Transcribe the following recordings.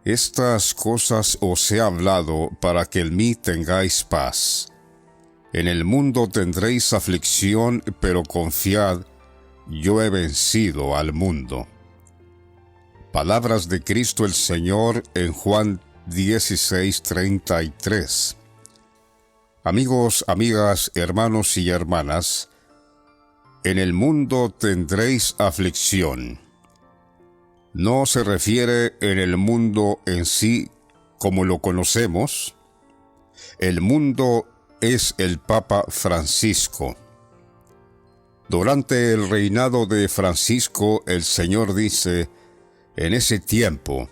Estas cosas os he hablado para que en mí tengáis paz. En el mundo tendréis aflicción, pero confiad, yo he vencido al mundo. Palabras de Cristo el Señor en Juan 16:33. Amigos, amigas, hermanos y hermanas, en el mundo tendréis aflicción. No se refiere en el mundo en sí como lo conocemos. El mundo es el Papa Francisco. Durante el reinado de Francisco, el Señor dice, en ese tiempo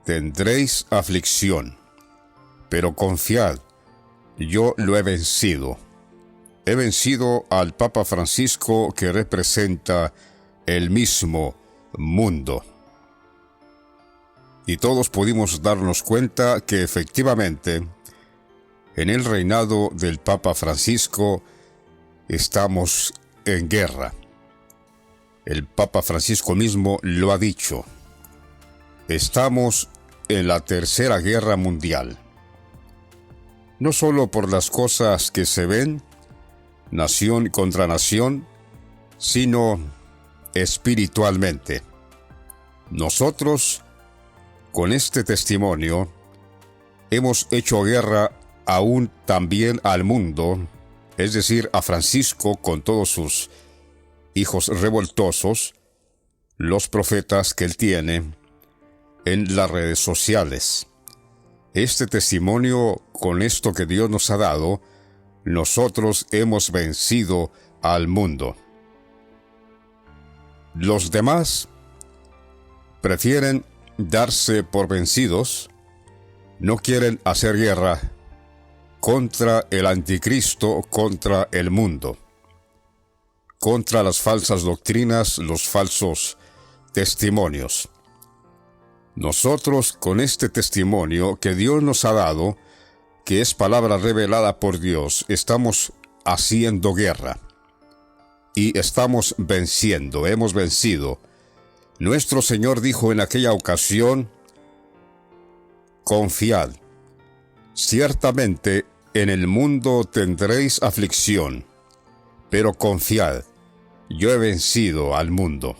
tendréis aflicción, pero confiad, yo lo he vencido. He vencido al Papa Francisco, que representa el mismo mundo. Y todos pudimos darnos cuenta que efectivamente en el reinado del Papa Francisco estamos en guerra. El Papa Francisco mismo lo ha dicho. Estamos en la Tercera Guerra Mundial. No solo por las cosas que se ven, nación contra nación, sino espiritualmente. Nosotros, con este testimonio, hemos hecho guerra aún también al mundo, es decir, a Francisco con todos sus hijos revoltosos, los profetas que él tiene en las redes sociales. Este testimonio, con esto que Dios nos ha dado, nosotros hemos vencido al mundo. Los demás prefieren darse por vencidos, no quieren hacer guerra contra el anticristo, contra el mundo, contra las falsas doctrinas, los falsos testimonios. Nosotros, con este testimonio que Dios nos ha dado, que es palabra revelada por Dios, estamos haciendo guerra. Y estamos venciendo, hemos vencido. Nuestro Señor dijo en aquella ocasión, confiad, ciertamente en el mundo tendréis aflicción, pero confiad, yo he vencido al mundo.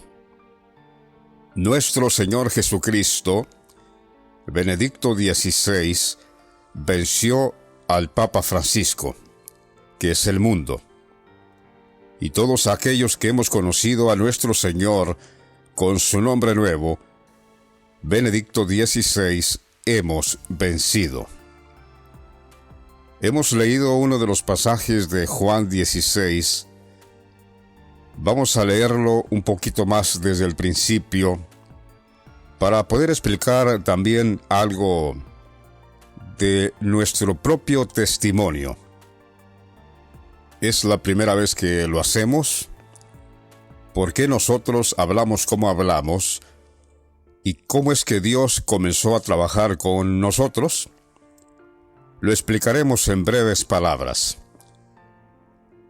Nuestro Señor Jesucristo, Benedicto XVI, venció al Papa Francisco, que es el mundo. Y todos aquellos que hemos conocido a nuestro Señor con su nombre nuevo, Benedicto XVI, hemos vencido. Hemos leído uno de los pasajes de Juan 16. Vamos a leerlo un poquito más desde el principio para poder explicar también algo de nuestro propio testimonio. Es la primera vez que lo hacemos. ¿Por qué nosotros hablamos como hablamos? ¿Y cómo es que Dios comenzó a trabajar con nosotros? Lo explicaremos en breves palabras.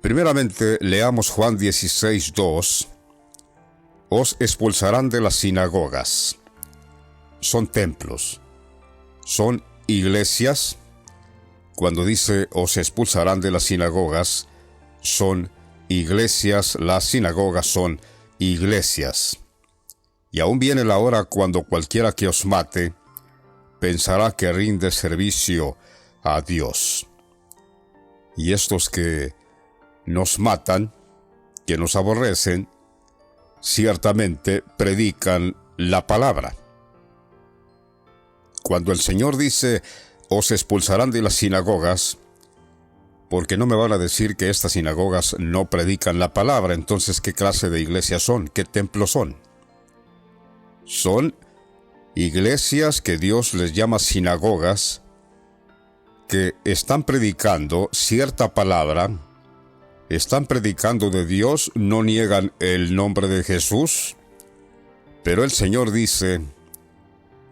Primeramente, leamos Juan 16:2. Os expulsarán de las sinagogas. Son templos. Son iglesias. Cuando dice os expulsarán de las sinagogas, son iglesias, las sinagogas son iglesias. Y aún viene la hora cuando cualquiera que os mate pensará que rinde servicio a Dios. Y estos que nos matan, que nos aborrecen, ciertamente predican la palabra. Cuando el Señor dice, os expulsarán de las sinagogas, porque no me van a decir que estas sinagogas no predican la palabra. Entonces, ¿qué clase de iglesias son? ¿Qué templos son? Son iglesias que Dios les llama sinagogas, que están predicando cierta palabra, están predicando de Dios, no niegan el nombre de Jesús, pero el Señor dice,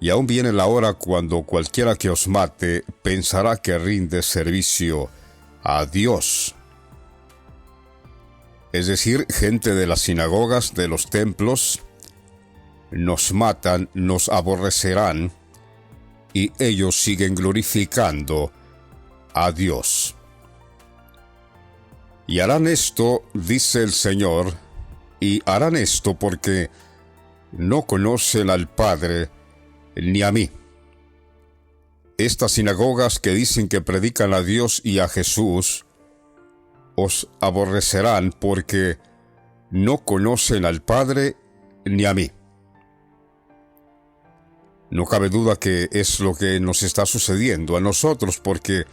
y aún viene la hora cuando cualquiera que os mate pensará que rinde servicio a Dios. Es decir, gente de las sinagogas, de los templos, nos matan, nos aborrecerán, y ellos siguen glorificando a Dios. Y harán esto, dice el Señor, y harán esto porque no conocen al Padre ni a mí. Estas sinagogas que dicen que predican a Dios y a Jesús, os aborrecerán porque no conocen al Padre ni a mí. No cabe duda que es lo que nos está sucediendo a nosotros, porque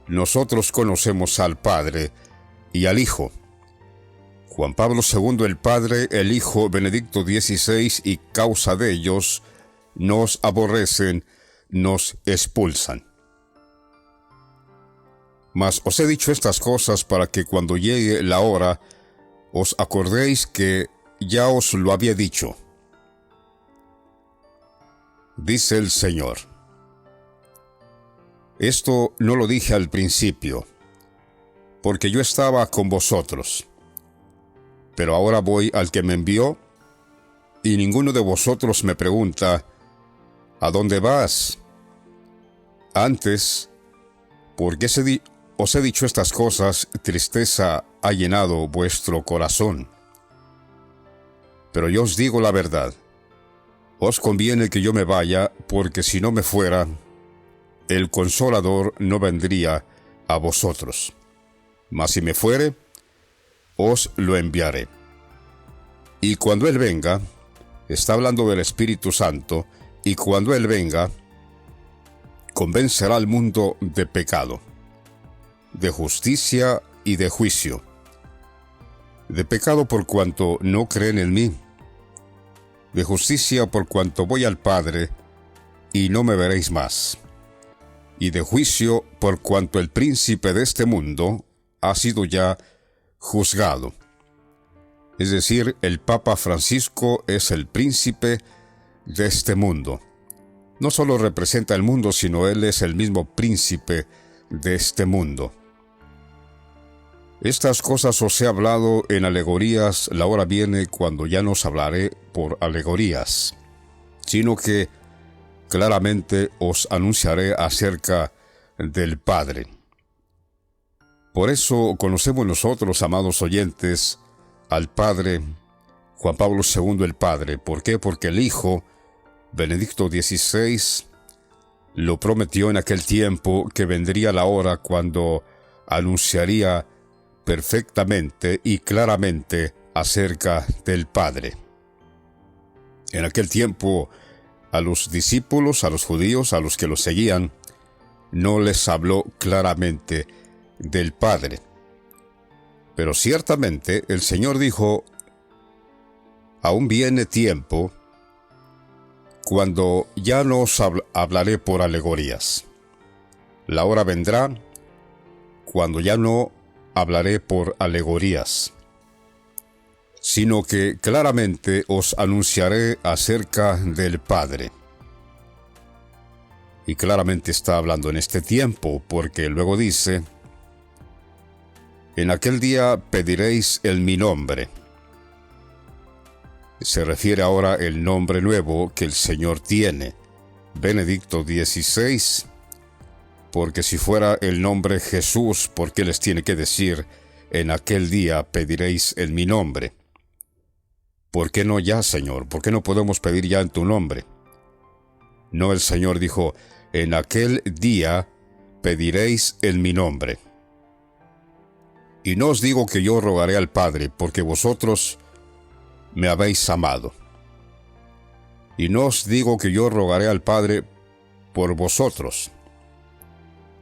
nosotros conocemos al Padre y al Hijo. Juan Pablo II el Padre, el Hijo Benedicto XVI, y causa de ellos nos aborrecen, nos expulsan. Mas os he dicho estas cosas para que cuando llegue la hora os acordéis que ya os lo había dicho. Dice el Señor: esto no lo dije al principio, porque yo estaba con vosotros. Pero ahora voy al que me envió, y ninguno de vosotros me pregunta: ¿a dónde vas? Antes, porque os he dicho estas cosas, tristeza ha llenado vuestro corazón. Pero yo os digo la verdad: os conviene que yo me vaya, porque si no me fuera, el Consolador no vendría a vosotros. Mas si me fuere, os lo enviaré. Y cuando Él venga, está hablando del Espíritu Santo, y cuando Él venga, convencerá al mundo de pecado, de justicia y de juicio. De pecado por cuanto no creen en mí, de justicia por cuanto voy al Padre y no me veréis más, y de juicio por cuanto el príncipe de este mundo ha sido ya juzgado. Es decir, el Papa Francisco es el príncipe de este mundo. No solo representa el mundo, sino él es el mismo príncipe de este mundo. Estas cosas os he hablado en alegorías, la hora viene cuando ya no os hablaré por alegorías, sino que claramente os anunciaré acerca del Padre. Por eso conocemos nosotros, amados oyentes, al Padre, Juan Pablo II el Padre. ¿Por qué? Porque el Hijo, Benedicto XVI, lo prometió en aquel tiempo que vendría la hora cuando anunciaría perfectamente y claramente acerca del Padre. En aquel tiempo, a los discípulos, a los judíos, a los que lo seguían, no les habló claramente del Padre. Pero ciertamente el Señor dijo: aún viene tiempo cuando ya no os hablaré por alegorías. La hora vendrá cuando ya no hablaré por alegorías, sino que claramente os anunciaré acerca del Padre. Y claramente está hablando en este tiempo, porque luego dice: en aquel día pediréis en mi nombre. Se refiere ahora el nombre nuevo que el Señor tiene, Benedicto XVI, porque si fuera el nombre Jesús, ¿por qué les tiene que decir en aquel día pediréis en mi nombre? ¿Por qué no ya, Señor? ¿Por qué no podemos pedir ya en tu nombre? No, el Señor dijo: en aquel día pediréis en mi nombre. Y no os digo que yo rogaré al Padre, porque vosotros me habéis amado. Y no os digo que yo rogaré al Padre por vosotros,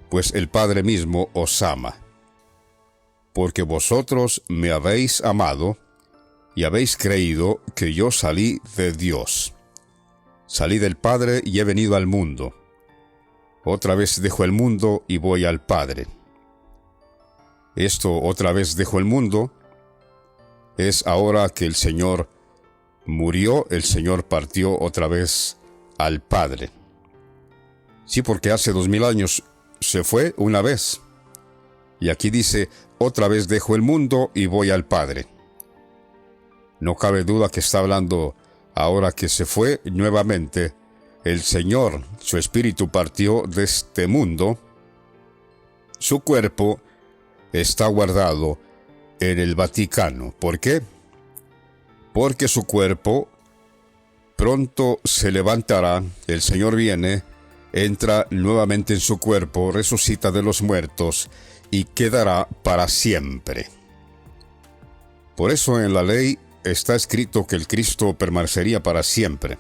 pues el Padre mismo os ama, porque vosotros me habéis amado y habéis creído que yo salí de Dios. Salí del Padre y he venido al mundo. Otra vez dejo el mundo y voy al Padre. Esto otra vez dejo el mundo es ahora que el Señor murió, el Señor partió otra vez al Padre. Sí, porque hace 2000 años se fue una vez. Y aquí dice: otra vez dejo el mundo y voy al Padre. No cabe duda que está hablando ahora que se fue nuevamente el Señor, su espíritu partió de este mundo, su cuerpo está guardado en el Vaticano. ¿Por qué? Porque su cuerpo pronto se levantará, el Señor viene, entra nuevamente en su cuerpo, resucita de los muertos y quedará para siempre. Por eso en la ley está escrito que el Cristo permanecería para siempre.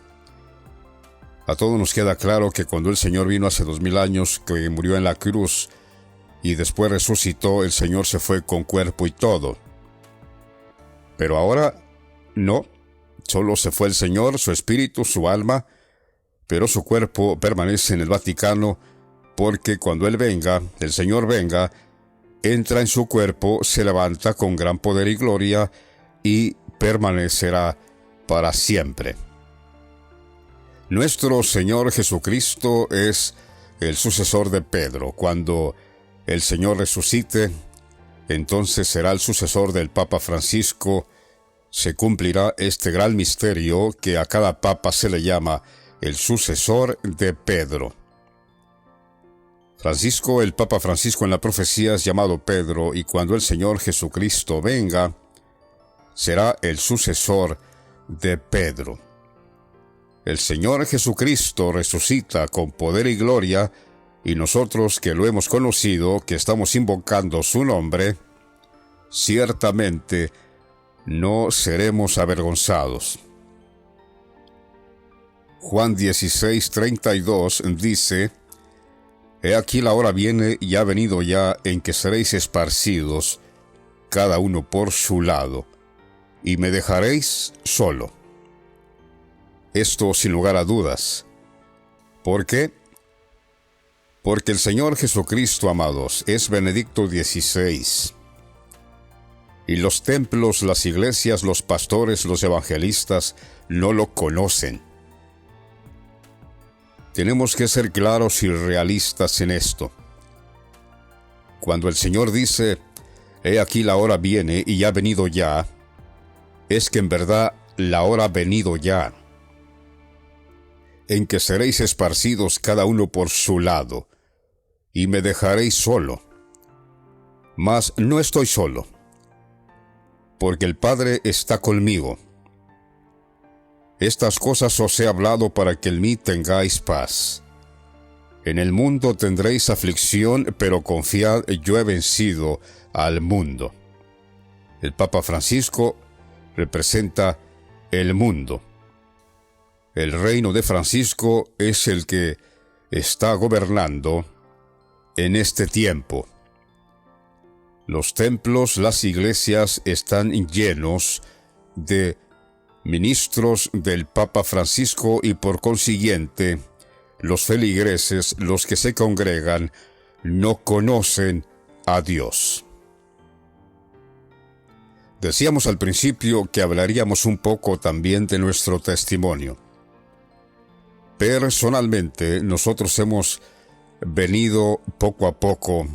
A todos nos queda claro que cuando el Señor vino hace 2000 años, que murió en la cruz y después resucitó, el Señor se fue con cuerpo y todo. Pero ahora no, solo se fue el Señor, su espíritu, su alma, pero su cuerpo permanece en el Vaticano, porque cuando Él venga, el Señor venga, entra en su cuerpo, se levanta con gran poder y gloria y permanecerá para siempre. Nuestro Señor Jesucristo es el sucesor de Pedro. Cuando el Señor resucite, entonces será el sucesor del Papa Francisco. Se cumplirá este gran misterio que a cada papa se le llama el sucesor de Pedro. Francisco, el Papa Francisco en la profecía es llamado Pedro, y cuando el Señor Jesucristo venga, será el sucesor de Pedro. El Señor Jesucristo resucita con poder y gloria, y nosotros que lo hemos conocido, que estamos invocando su nombre, ciertamente no seremos avergonzados. Juan 16:32 dice: He aquí la hora viene y ha venido ya en que seréis esparcidos, cada uno por su lado, y me dejaréis solo. Esto sin lugar a dudas. ¿Por qué? Porque el Señor Jesucristo, amados, es Benedicto XVI. Y los templos, las iglesias, los pastores, los evangelistas no lo conocen. Tenemos que ser claros y realistas en esto. Cuando el Señor dice, he aquí la hora viene y ha venido ya, es que en verdad la hora ha venido ya, en que seréis esparcidos cada uno por su lado, y me dejaréis solo. Mas no estoy solo, porque el Padre está conmigo. Estas cosas os he hablado para que en mí tengáis paz. En el mundo tendréis aflicción, pero confiad, yo he vencido al mundo. El Papa Francisco representa el mundo. El reino de Francisco es el que está gobernando en este tiempo. Los templos, las iglesias están llenos de ministros del Papa Francisco y por consiguiente, los feligreses, los que se congregan, no conocen a Dios. Decíamos al principio que hablaríamos un poco también de nuestro testimonio. Personalmente, nosotros hemos venido poco a poco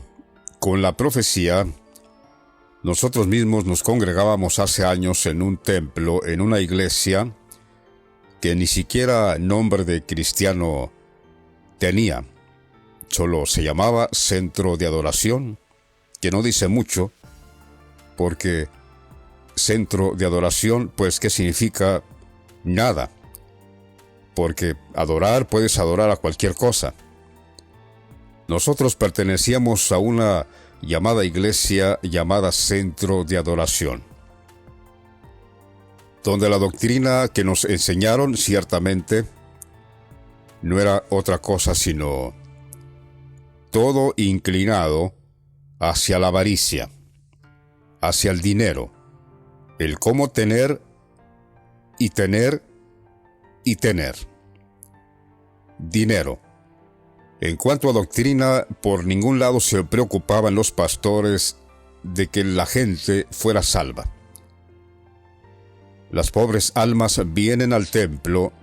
con la profecía. Nosotros mismos nos congregábamos hace años en un templo, en una iglesia, que ni siquiera nombre de cristiano tenía. Solo se llamaba Centro de Adoración, que no dice mucho, porque Centro de Adoración, pues, ¿qué significa? Nada. Porque adorar, puedes adorar a cualquier cosa. Nosotros pertenecíamos a una llamada iglesia llamada Centro de Adoración, donde la doctrina que nos enseñaron ciertamente no era otra cosa sino todo inclinado hacia la avaricia, hacia el dinero, el cómo tener y tener y tener. Dinero. En cuanto a doctrina, por ningún lado se preocupaban los pastores de que la gente fuera salva. Las pobres almas vienen al templo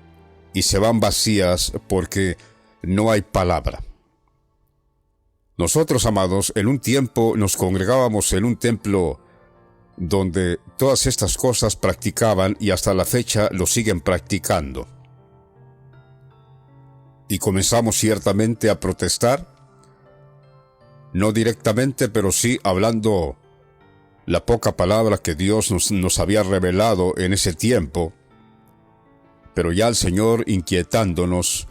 y se van vacías porque no hay palabra. Nosotros, amados, en un tiempo nos congregábamos en un templo donde todas estas cosas practicaban y hasta la fecha lo siguen practicando. y comenzamos ciertamente a protestar, no directamente, pero sí hablando la poca palabra que Dios nos había revelado en ese tiempo, pero ya el Señor inquietándonos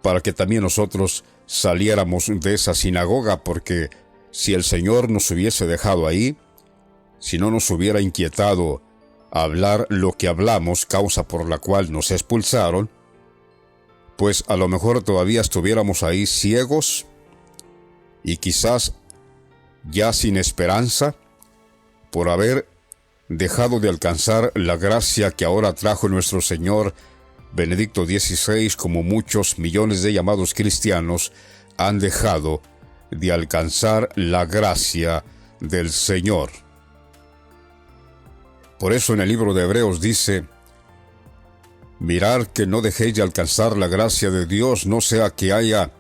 para que también nosotros saliéramos de esa sinagoga, porque si el Señor nos hubiese dejado ahí, si no nos hubiera inquietado hablar lo que hablamos, causa por la cual nos expulsaron, pues a lo mejor todavía estuviéramos ahí ciegos y quizás ya sin esperanza por haber dejado de alcanzar la gracia que ahora trajo nuestro Señor Benedicto XVI, como muchos millones de llamados cristianos han dejado de alcanzar la gracia del Señor. Por eso en el libro de Hebreos dice: mirad que no dejéis de alcanzar la gracia de Dios, no sea que haya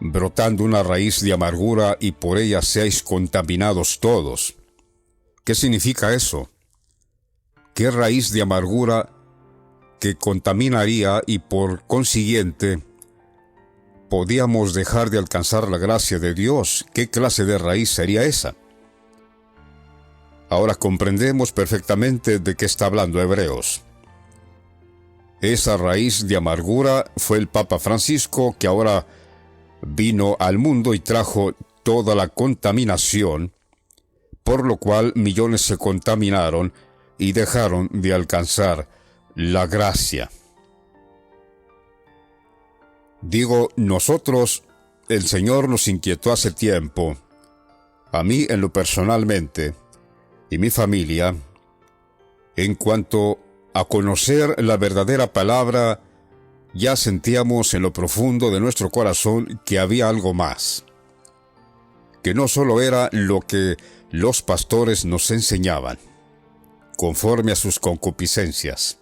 brotando una raíz de amargura y por ella seáis contaminados todos. ¿Qué significa eso? ¿Qué raíz de amargura que contaminaría y por consiguiente podíamos dejar de alcanzar la gracia de Dios? ¿Qué clase de raíz sería esa? Ahora comprendemos perfectamente de qué está hablando Hebreos. Esa raíz de amargura fue el Papa Francisco, que ahora vino al mundo y trajo toda la contaminación, por lo cual millones se contaminaron y dejaron de alcanzar la gracia. Digo, nosotros, el Señor nos inquietó hace tiempo, a mí en lo personalmente, y mi familia, en cuanto a conocer la verdadera palabra, ya sentíamos en lo profundo de nuestro corazón que había algo más, que no solo era lo que los pastores nos enseñaban, conforme a sus concupiscencias.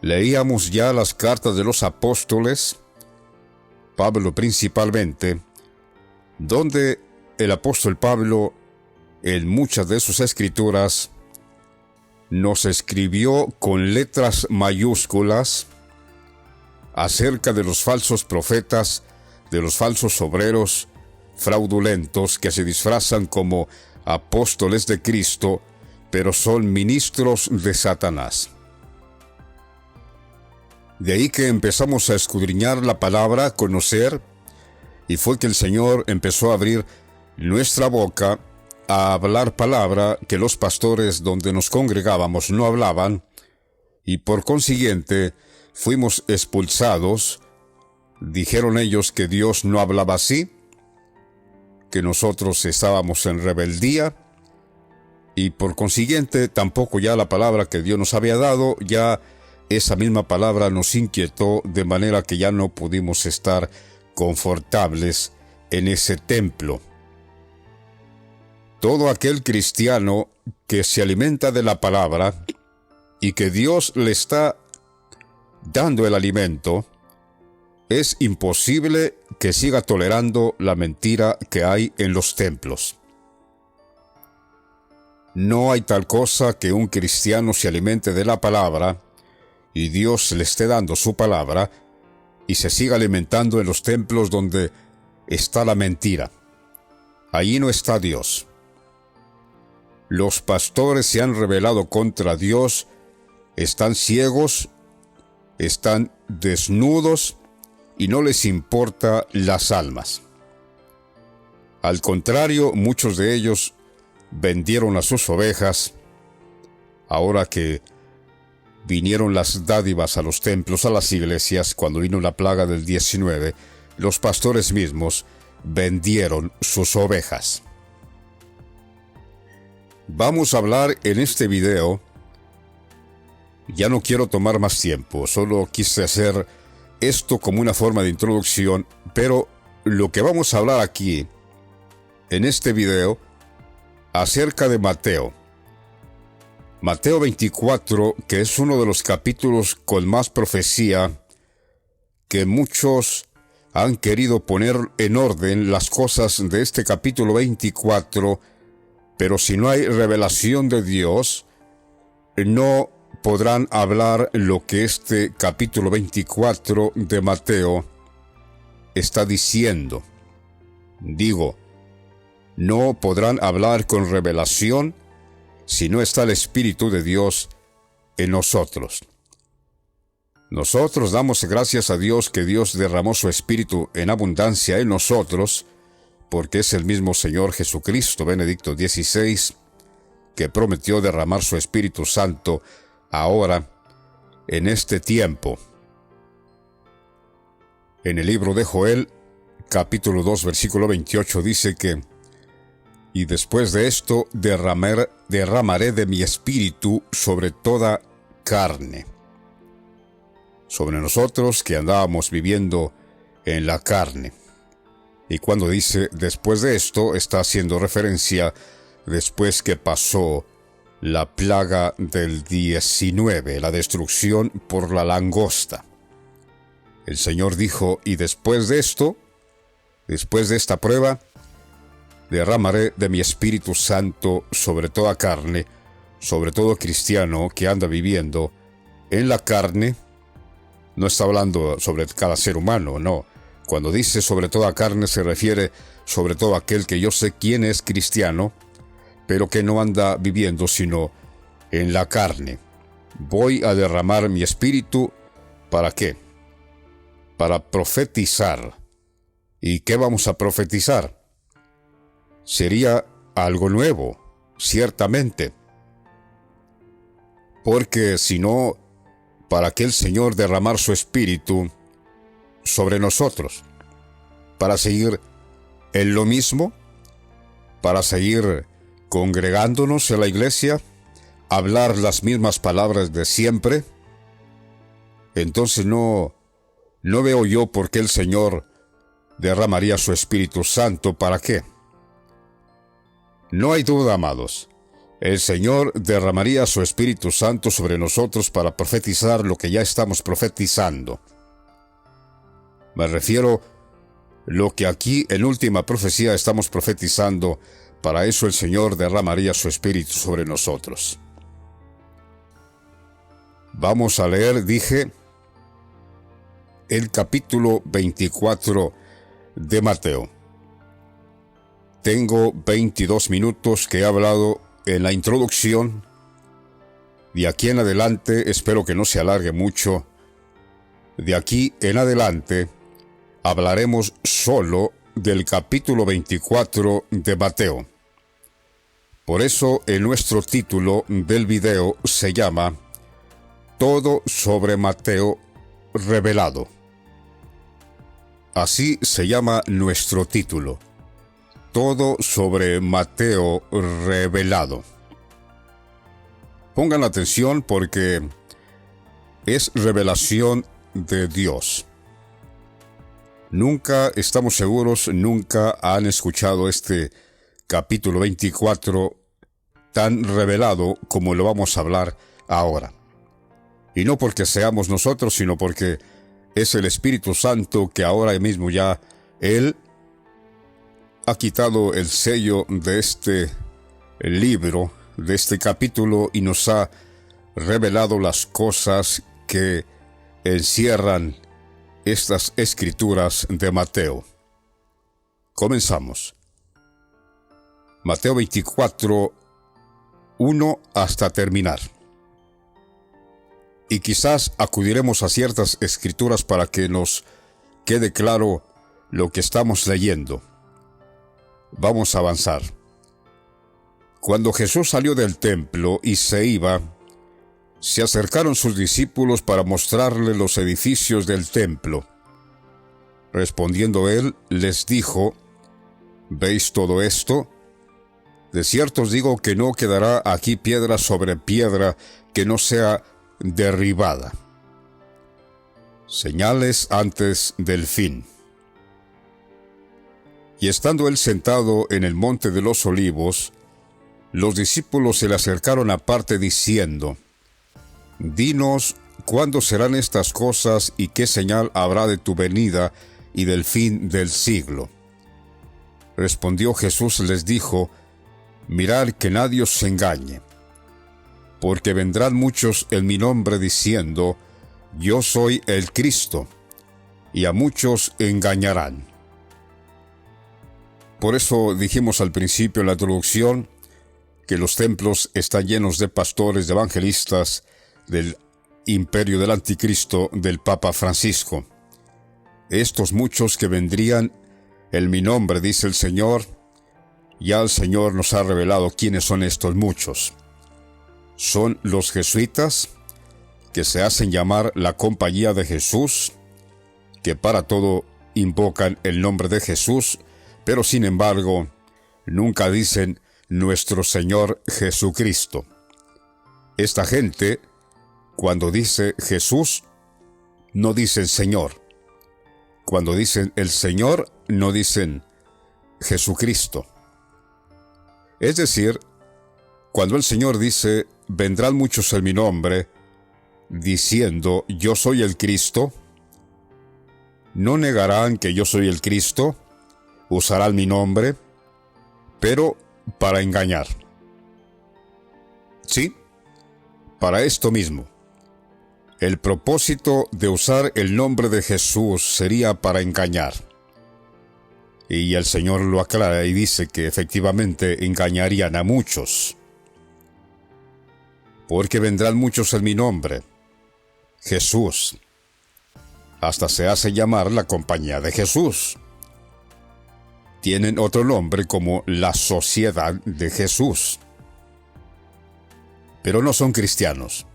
Leíamos ya las cartas de los apóstoles, Pablo principalmente, donde el apóstol Pablo, en muchas de sus escrituras, nos escribió con letras mayúsculas acerca de los falsos profetas, de los falsos obreros fraudulentos que se disfrazan como apóstoles de Cristo, pero son ministros de Satanás. De ahí que empezamos a escudriñar la palabra, a conocer, y fue que el Señor empezó a abrir nuestra boca a hablar palabra que los pastores donde nos congregábamos no hablaban, y por consiguiente fuimos expulsados. Dijeron ellos que Dios no hablaba así, que nosotros estábamos en rebeldía, y por consiguiente tampoco ya la palabra que Dios nos había dado, ya esa misma palabra nos inquietó, de manera que ya no pudimos estar confortables en ese templo. Todo aquel cristiano que se alimenta de la palabra y que Dios le está dando el alimento, es imposible que siga tolerando la mentira que hay en los templos. No hay tal cosa que un cristiano se alimente de la palabra y Dios le esté dando su palabra y se siga alimentando en los templos donde está la mentira. Allí no está Dios. Los pastores se han rebelado contra Dios, están ciegos, están desnudos y no les importa las almas. Al contrario, muchos de ellos vendieron a sus ovejas. Ahora que vinieron las dádivas a los templos, a las iglesias, cuando vino la plaga del 19, los pastores mismos vendieron sus ovejas. Vamos a hablar en este video. Ya no quiero tomar más tiempo, solo quise hacer esto como una forma de introducción, pero lo que vamos a hablar aquí, en este video, acerca de Mateo. Mateo 24, que es uno de los capítulos con más profecía, que muchos han querido poner en orden las cosas de este capítulo 24, pero si no hay revelación de Dios, no podrán hablar lo que este capítulo 24 de Mateo está diciendo. Digo, no podrán hablar con revelación si no está el Espíritu de Dios en nosotros. Nosotros damos gracias a Dios que Dios derramó su Espíritu en abundancia en nosotros, porque es el mismo Señor Jesucristo, Benedicto XVI, que prometió derramar su Espíritu Santo ahora, en este tiempo. En el libro de Joel, capítulo 2, versículo 28, dice que: y después de esto derramaré de mi Espíritu sobre toda carne. Sobre nosotros que andábamos viviendo en la carne. Y cuando dice después de esto, está haciendo referencia después que pasó la plaga del 19, la destrucción por la langosta. El Señor dijo, y después de esto, después de esta prueba, derramaré de mi Espíritu Santo sobre toda carne, sobre todo cristiano que anda viviendo en la carne. No está hablando sobre cada ser humano, no. Cuando dice sobre toda carne se refiere sobre todo a aquel que yo sé quién es cristiano, pero que no anda viviendo sino en la carne. Voy a derramar mi espíritu, ¿para qué? Para profetizar. ¿Y qué vamos a profetizar? Sería algo nuevo, ciertamente. Porque si no, ¿para qué el Señor derramar su espíritu sobre nosotros? ¿Para seguir en lo mismo? ¿Para seguir congregándonos en la iglesia? ¿Hablar las mismas palabras de siempre? Entonces no veo yo por qué el Señor derramaría su Espíritu Santo. ¿Para qué? No hay duda, amados. El Señor derramaría su Espíritu Santo sobre nosotros para profetizar lo que ya estamos profetizando. Me refiero lo que aquí en última profecía estamos profetizando. Para eso el Señor derramaría su Espíritu sobre nosotros. Vamos a leer, dije, el capítulo 24 de Mateo. Tengo 22 minutos que he hablado en la introducción. De aquí en adelante, espero que no se alargue mucho. De aquí en adelante, hablaremos solo del capítulo 24 de Mateo. Por eso, en nuestro título del video se llama Todo sobre Mateo revelado. Así se llama nuestro título. Todo sobre Mateo revelado. Pongan atención porque es revelación de Dios. Nunca estamos seguros, nunca han escuchado este capítulo 24 tan revelado como lo vamos a hablar ahora. Y no porque seamos nosotros, sino porque es el Espíritu Santo que ahora mismo ya Él ha quitado el sello de este libro, de este capítulo, y nos ha revelado las cosas que encierran estas escrituras de Mateo. Comenzamos. Mateo 24, 1 hasta terminar. Y quizás acudiremos a ciertas escrituras para que nos quede claro lo que estamos leyendo. Vamos a avanzar. Cuando Jesús salió del templo y se iba, se acercaron sus discípulos para mostrarle los edificios del templo. Respondiendo él, les dijo: ¿Veis todo esto? De cierto os digo que no quedará aquí piedra sobre piedra que no sea derribada. Señales antes del fin. Y estando él sentado en el monte de los olivos, los discípulos se le acercaron aparte diciendo: Dinos, ¿cuándo serán estas cosas y qué señal habrá de tu venida y del fin del siglo? Respondió Jesús, les dijo: Mirad que nadie os engañe, porque vendrán muchos en mi nombre diciendo, yo soy el Cristo, y a muchos engañarán. Por eso dijimos al principio en la introducción que los templos están llenos de pastores, de evangelistas del imperio del anticristo del Papa Francisco. Estos muchos que vendrían en mi nombre, dice el Señor, ya el Señor nos ha revelado quiénes son estos muchos. Son los jesuitas, que se hacen llamar la Compañía de Jesús, que para todo invocan el nombre de Jesús, pero sin embargo, nunca dicen nuestro Señor Jesucristo. Esta gente, cuando dice Jesús, no dicen Señor. Cuando dicen el Señor, no dicen Jesucristo. Es decir, cuando el Señor dice, vendrán muchos en mi nombre, diciendo, yo soy el Cristo, no negarán que yo soy el Cristo, usarán mi nombre, pero para engañar. Sí, para esto mismo. El propósito de usar el nombre de Jesús sería para engañar. Y el Señor lo aclara y dice que efectivamente engañarían a muchos. Porque vendrán muchos en mi nombre. Jesús. Hasta se hace llamar la Compañía de Jesús. Tienen otro nombre como la Sociedad de Jesús. Pero no son cristianos.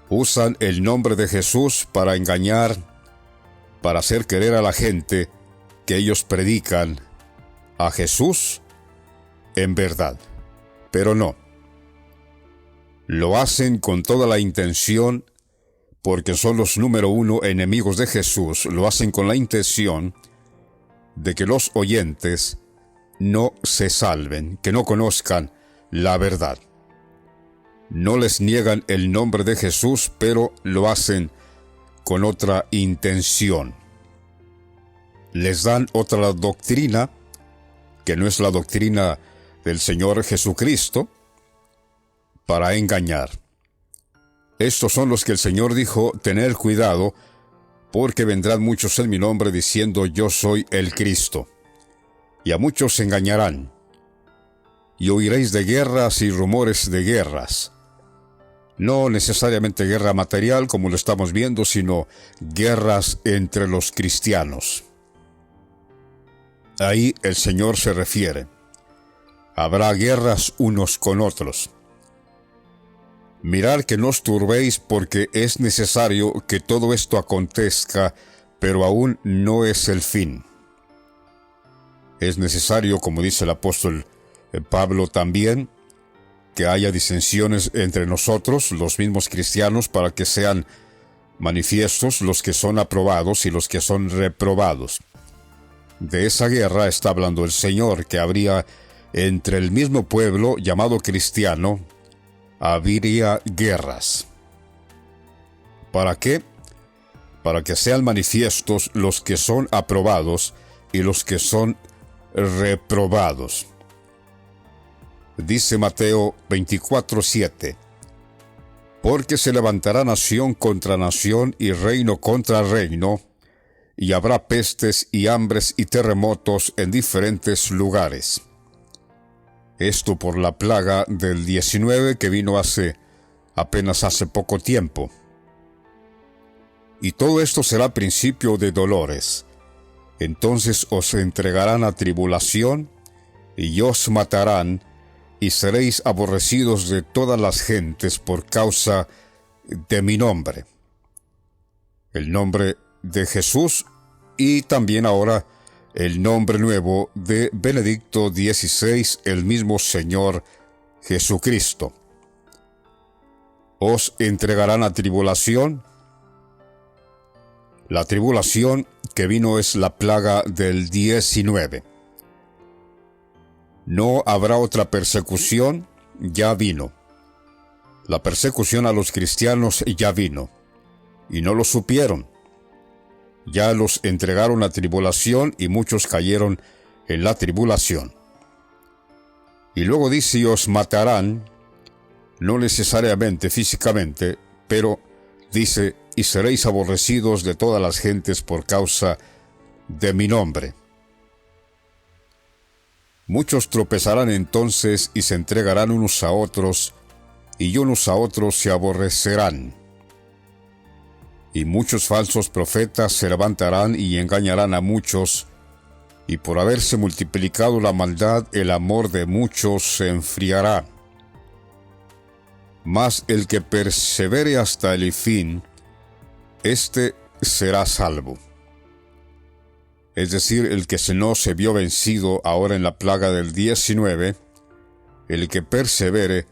Usan el nombre de Jesús para engañar, para hacer creer a la gente que ellos predican a Jesús en verdad. Pero no. Lo hacen con toda la intención, porque son los número uno enemigos de Jesús. Lo hacen con la intención de que los oyentes no se salven, que no conozcan la verdad. No les niegan el nombre de Jesús, pero lo hacen con otra intención. Les dan otra doctrina, que no es la doctrina del Señor Jesucristo, para engañar. Estos son los que el Señor dijo, tened cuidado, porque vendrán muchos en mi nombre diciendo, yo soy el Cristo. Y a muchos se engañarán. Y oiréis de guerras y rumores de guerras. No necesariamente guerra material, como lo estamos viendo, sino guerras entre los cristianos. Ahí el Señor se refiere. Habrá guerras unos con otros. Mirad que no os turbéis, porque es necesario que todo esto acontezca, pero aún no es el fin. Es necesario, como dice el apóstol Pablo también, que haya disensiones entre nosotros, los mismos cristianos, para que sean manifiestos los que son aprobados y los que son reprobados. De esa guerra está hablando el Señor, que habría entre el mismo pueblo llamado cristiano, habría guerras. ¿Para qué? Para que sean manifiestos los que son aprobados y los que son reprobados. Dice Mateo 24:7, porque se levantará nación contra nación y reino contra reino, y habrá pestes y hambres y terremotos en diferentes lugares. Esto por la plaga del 19 que vino apenas hace poco tiempo. Y todo esto será principio de dolores. Entonces os entregarán a tribulación, y os matarán, y seréis aborrecidos de todas las gentes por causa de mi nombre. El nombre de Jesús, y también ahora el nombre nuevo de Benedicto XVI, el mismo Señor Jesucristo. Os entregarán a tribulación. La tribulación que vino es la plaga del 19. No habrá otra persecución, ya vino. La persecución a los cristianos ya vino, y no lo supieron. Ya los entregaron a tribulación y muchos cayeron en la tribulación. Y luego dice, os matarán, no necesariamente físicamente, pero dice, y seréis aborrecidos de todas las gentes por causa de mi nombre. Muchos tropezarán entonces y se entregarán unos a otros, y unos a otros se aborrecerán. Y muchos falsos profetas se levantarán y engañarán a muchos, y por haberse multiplicado la maldad, el amor de muchos se enfriará. Mas el que persevere hasta el fin, éste será salvo. Es decir, el que no se vio vencido ahora en la plaga del 19, el que persevere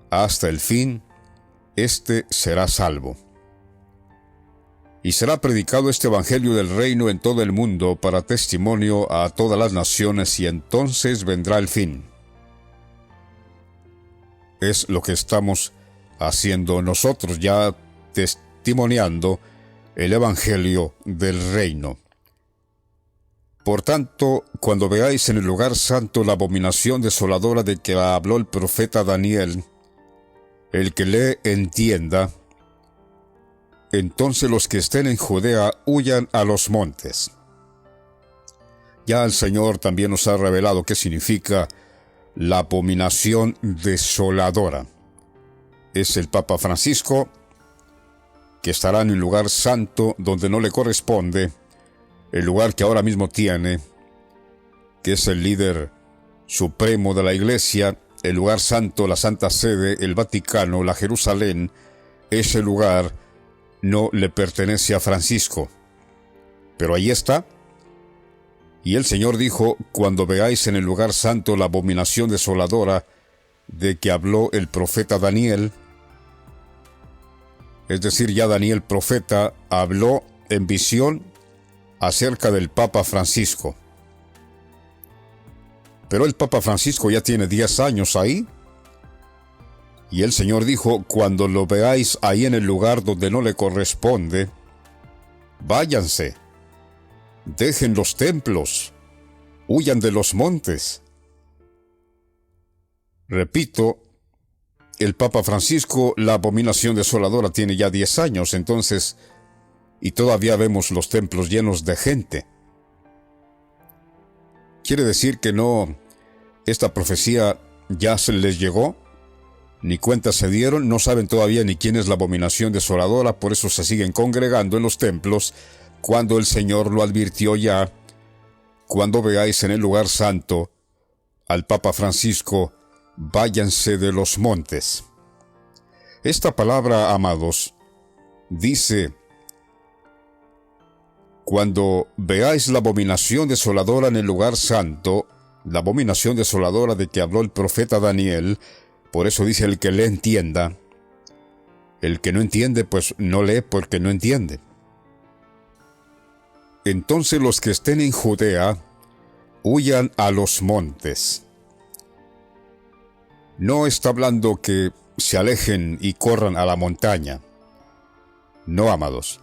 hasta el fin, éste será salvo. Y será predicado este evangelio del reino en todo el mundo para testimonio a todas las naciones, y entonces vendrá el fin. Es lo que estamos haciendo nosotros, ya testimoniando el evangelio del reino. Por tanto, cuando veáis en el lugar santo la abominación desoladora de que habló el profeta Daniel, el que lee entienda, entonces los que estén en Judea huyan a los montes. Ya el Señor también nos ha revelado qué significa la abominación desoladora. Es el Papa Francisco, que estará en el lugar santo donde no le corresponde, el lugar que ahora mismo tiene, que es el líder supremo de la Iglesia, el lugar santo, la Santa Sede, el Vaticano, la Jerusalén. Ese lugar no le pertenece a Francisco, pero ahí está. Y el Señor dijo, cuando veáis en el lugar santo la abominación desoladora de que habló el profeta Daniel, es decir, ya Daniel profeta habló en visión acerca del Papa Francisco. Pero el Papa Francisco ya tiene 10 años ahí. Y el Señor dijo, cuando lo veáis ahí en el lugar donde no le corresponde, váyanse, dejen los templos, huyan de los montes. Repito, el Papa Francisco, la abominación desoladora tiene ya 10 años, entonces, y todavía vemos los templos llenos de gente. Quiere decir que no, esta profecía ya se les llegó, ni cuenta se dieron, no saben todavía ni quién es la abominación desoladora, por eso se siguen congregando en los templos, cuando el Señor lo advirtió ya, cuando veáis en el lugar santo al Papa Francisco, váyanse de los montes. Esta palabra, amados, dice, cuando veáis la abominación desoladora en el lugar santo, la abominación desoladora de que habló el profeta Daniel, por eso dice el que le entienda. El que no entiende, pues no lee porque no entiende. Entonces los que estén en Judea, huyan a los montes. No está hablando que se alejen y corran a la montaña. No, amados.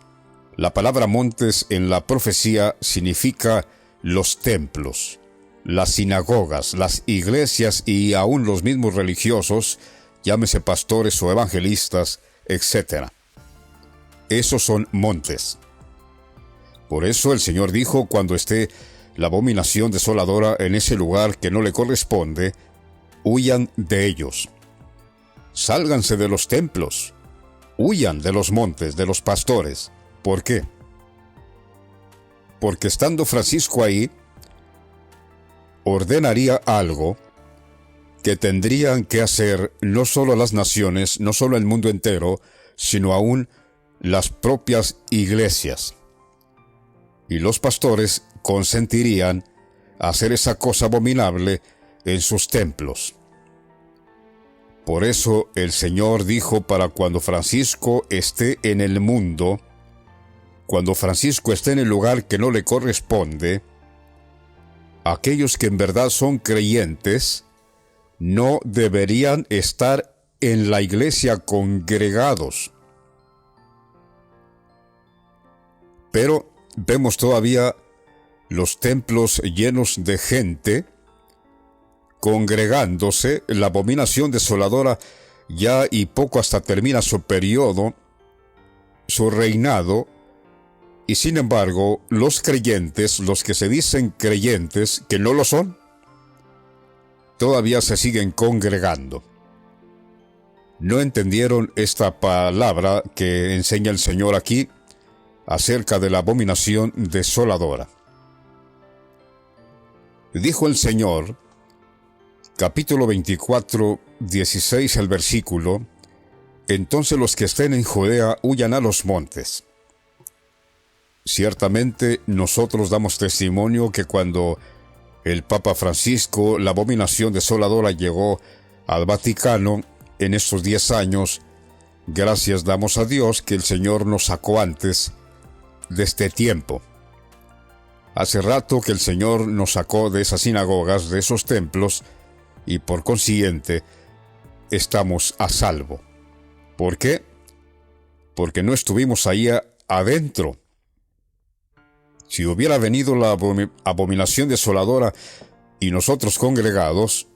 La palabra montes en la profecía significa los templos, las sinagogas, las iglesias y aún los mismos religiosos, llámese pastores o evangelistas, etc. Esos son montes. Por eso el Señor dijo, cuando esté la abominación desoladora en ese lugar que no le corresponde, huyan de ellos. Sálganse de los templos, huyan de los montes, de los pastores. ¿Por qué? Porque estando Francisco ahí, ordenaría algo que tendrían que hacer no solo las naciones, no solo el mundo entero, sino aún las propias iglesias. Y los pastores consentirían hacer esa cosa abominable en sus templos. Por eso el Señor dijo, para cuando Francisco esté en el mundo, cuando Francisco esté en el lugar que no le corresponde, aquellos que en verdad son creyentes no deberían estar en la iglesia congregados. Pero vemos todavía los templos llenos de gente congregándose. La abominación desoladora ya y poco hasta termina su periodo, su reinado, y sin embargo, los creyentes, los que se dicen creyentes, que no lo son, todavía se siguen congregando. No entendieron esta palabra que enseña el Señor aquí acerca de la abominación desoladora. Dijo el Señor, capítulo 24, 16 el versículo, entonces los que estén en Judea huyan a los montes. Ciertamente nosotros damos testimonio que cuando el Papa Francisco, la abominación desoladora llegó al Vaticano en estos 10 años, gracias damos a Dios que el Señor nos sacó antes de este tiempo. Hace rato que el Señor nos sacó de esas sinagogas, de esos templos, y por consiguiente estamos a salvo. ¿Por qué? Porque no estuvimos ahí adentro. Si hubiera venido la abominación desoladora y nosotros congregados,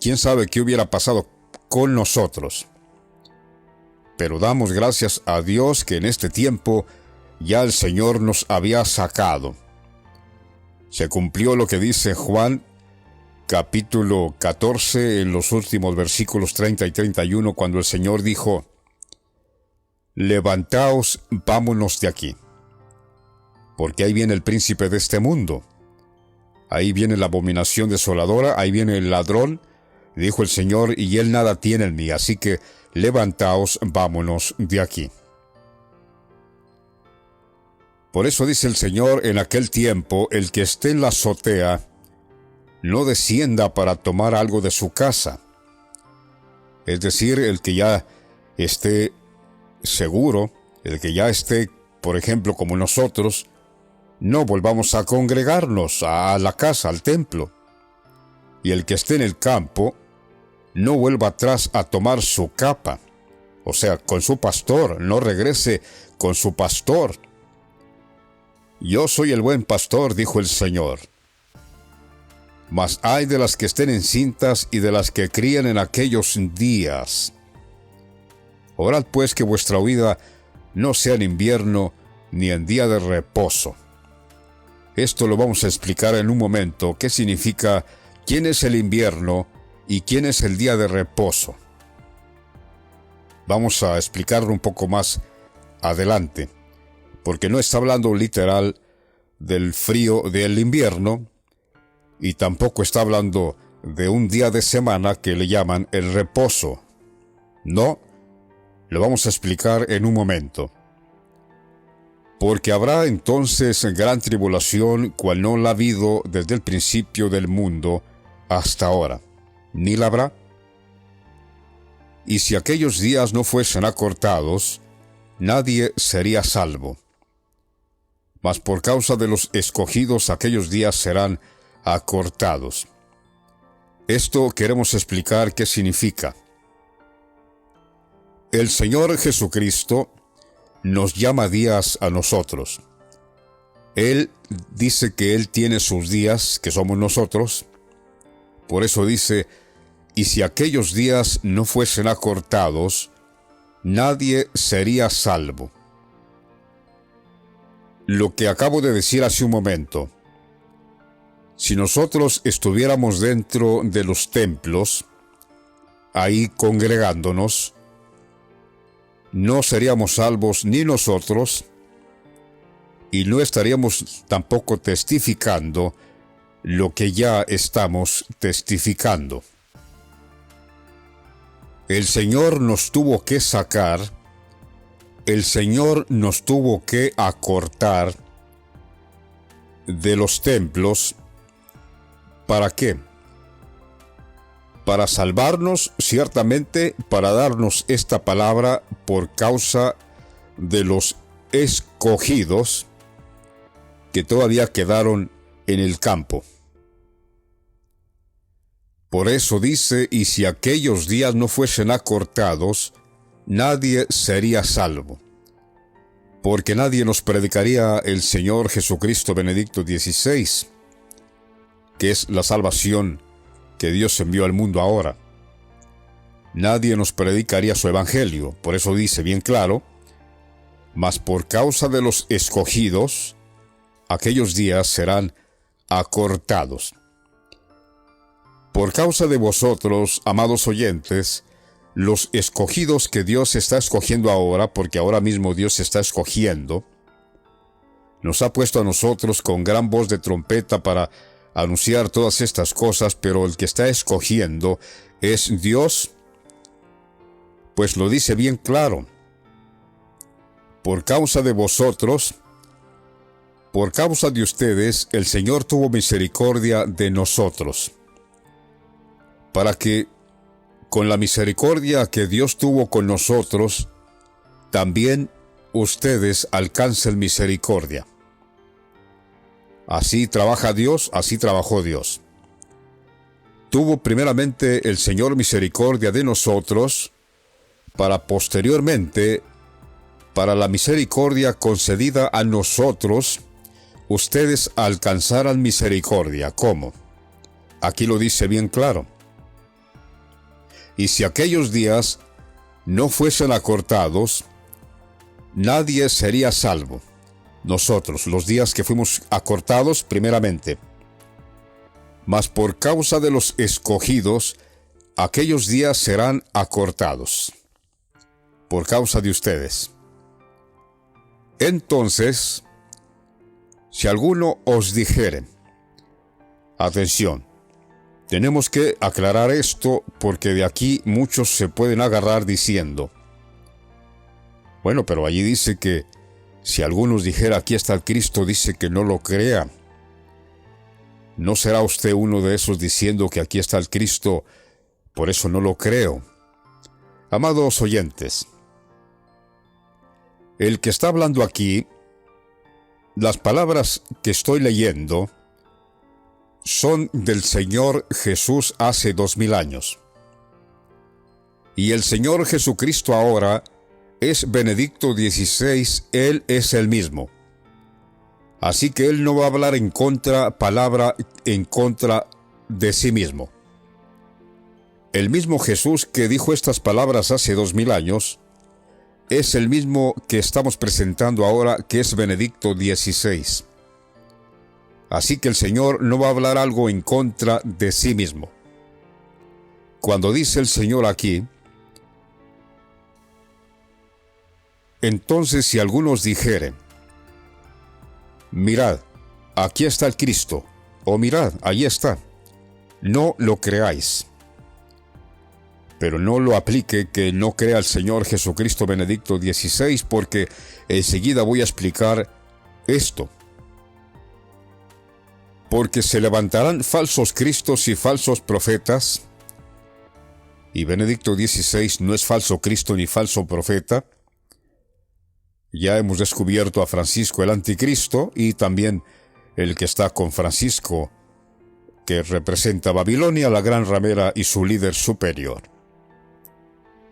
quién sabe qué hubiera pasado con nosotros. Pero damos gracias a Dios que en este tiempo ya el Señor nos había sacado. Se cumplió lo que dice Juan, capítulo 14, en los últimos versículos 30 y 31, cuando el Señor dijo, levantaos, vámonos de aquí. Porque ahí viene el príncipe de este mundo. Ahí viene la abominación desoladora, ahí viene el ladrón, dijo el Señor, y él nada tiene en mí, así que levantaos, vámonos de aquí. Por eso dice el Señor, en aquel tiempo, el que esté en la azotea, no descienda para tomar algo de su casa. Es decir, el que ya esté seguro, el que ya esté, por ejemplo, como nosotros, no volvamos a congregarnos a la casa, al templo. Y el que esté en el campo, no vuelva atrás a tomar su capa, o sea, con su pastor, no regrese con su pastor. Yo soy el buen pastor, dijo el Señor. Mas ay de las que estén encintas y de las que crían en aquellos días. Orad pues que vuestra huida no sea en invierno ni en día de reposo. Esto lo vamos a explicar en un momento, qué significa, quién es el invierno y quién es el día de reposo. Vamos a explicarlo un poco más adelante, porque no está hablando literal del frío del invierno, y tampoco está hablando de un día de semana que le llaman el reposo. No, lo vamos a explicar en un momento. Porque habrá entonces gran tribulación, cual no la ha habido desde el principio del mundo hasta ahora, ni la habrá. Y si aquellos días no fuesen acortados, nadie sería salvo. Mas por causa de los escogidos aquellos días serán acortados. Esto queremos explicar qué significa. El Señor Jesucristo nos llama días a nosotros. Él dice que Él tiene sus días, que somos nosotros. Por eso dice, y si aquellos días no fuesen acortados, nadie sería salvo. Lo que acabo de decir hace un momento, si nosotros estuviéramos dentro de los templos, ahí congregándonos, no seríamos salvos ni nosotros, y no estaríamos tampoco testificando lo que ya estamos testificando. El Señor nos tuvo que sacar, el Señor nos tuvo que acortar de los templos. ¿Para qué? Para salvarnos, ciertamente, para darnos esta palabra por causa de los escogidos que todavía quedaron en el campo. Por eso dice, y si aquellos días no fuesen acortados, nadie sería salvo. Porque nadie nos predicaría el Señor Jesucristo Benedicto XVI, que es la salvación que Dios envió al mundo ahora. nadie nos predicaría su evangelio. Por eso dice bien claro: mas por causa de los escogidos, aquellos días serán acortados. Por causa de vosotros, amados oyentes, los escogidos que Dios está escogiendo ahora, porque ahora mismo Dios está escogiendo, nos ha puesto a nosotros con gran voz de trompeta para anunciar todas estas cosas, pero el que está escogiendo es Dios, pues lo dice bien claro: por causa de vosotros, por causa de ustedes, el Señor tuvo misericordia de nosotros, para que con la misericordia que Dios tuvo con nosotros, también ustedes alcancen misericordia. Así trabaja Dios, así trabajó Dios. Tuvo primeramente el Señor misericordia de nosotros, para posteriormente, para la misericordia concedida a nosotros, ustedes alcanzaran misericordia. ¿Cómo? Aquí lo dice bien claro: y si aquellos días no fuesen acortados, nadie sería salvo. Nosotros, los días que fuimos acortados primeramente. Mas por causa de los escogidos, aquellos días serán acortados. Por causa de ustedes. Entonces, si alguno os dijere, atención, tenemos que aclarar esto, porque de aquí muchos se pueden agarrar diciendo: bueno, pero allí dice que si alguno os dijera, aquí está el Cristo, dice que no lo crea. ¿No será usted uno de esos diciendo que aquí está el Cristo, por eso no lo creo? Amados oyentes, el que está hablando aquí, las palabras que estoy leyendo son del Señor Jesús hace 2000 años. Y el Señor Jesucristo ahora es Benedicto XVI, Él es el mismo. Así que Él no va a hablar palabra en contra de sí mismo. El mismo Jesús que dijo estas palabras hace 2000 años, es el mismo que estamos presentando ahora, que es Benedicto XVI. Así que el Señor no va a hablar algo en contra de sí mismo. Cuando dice el Señor aquí: entonces si algunos dijeren, mirad, aquí está el Cristo, o mirad, allí está, no lo creáis. Pero no lo aplique que no crea el Señor Jesucristo Benedicto XVI, porque enseguida voy a explicar esto. Porque se levantarán falsos cristos y falsos profetas, y Benedicto XVI no es falso Cristo ni falso profeta. Ya hemos descubierto a Francisco el anticristo, y también el que está con Francisco, que representa a Babilonia, la gran ramera, y su líder superior.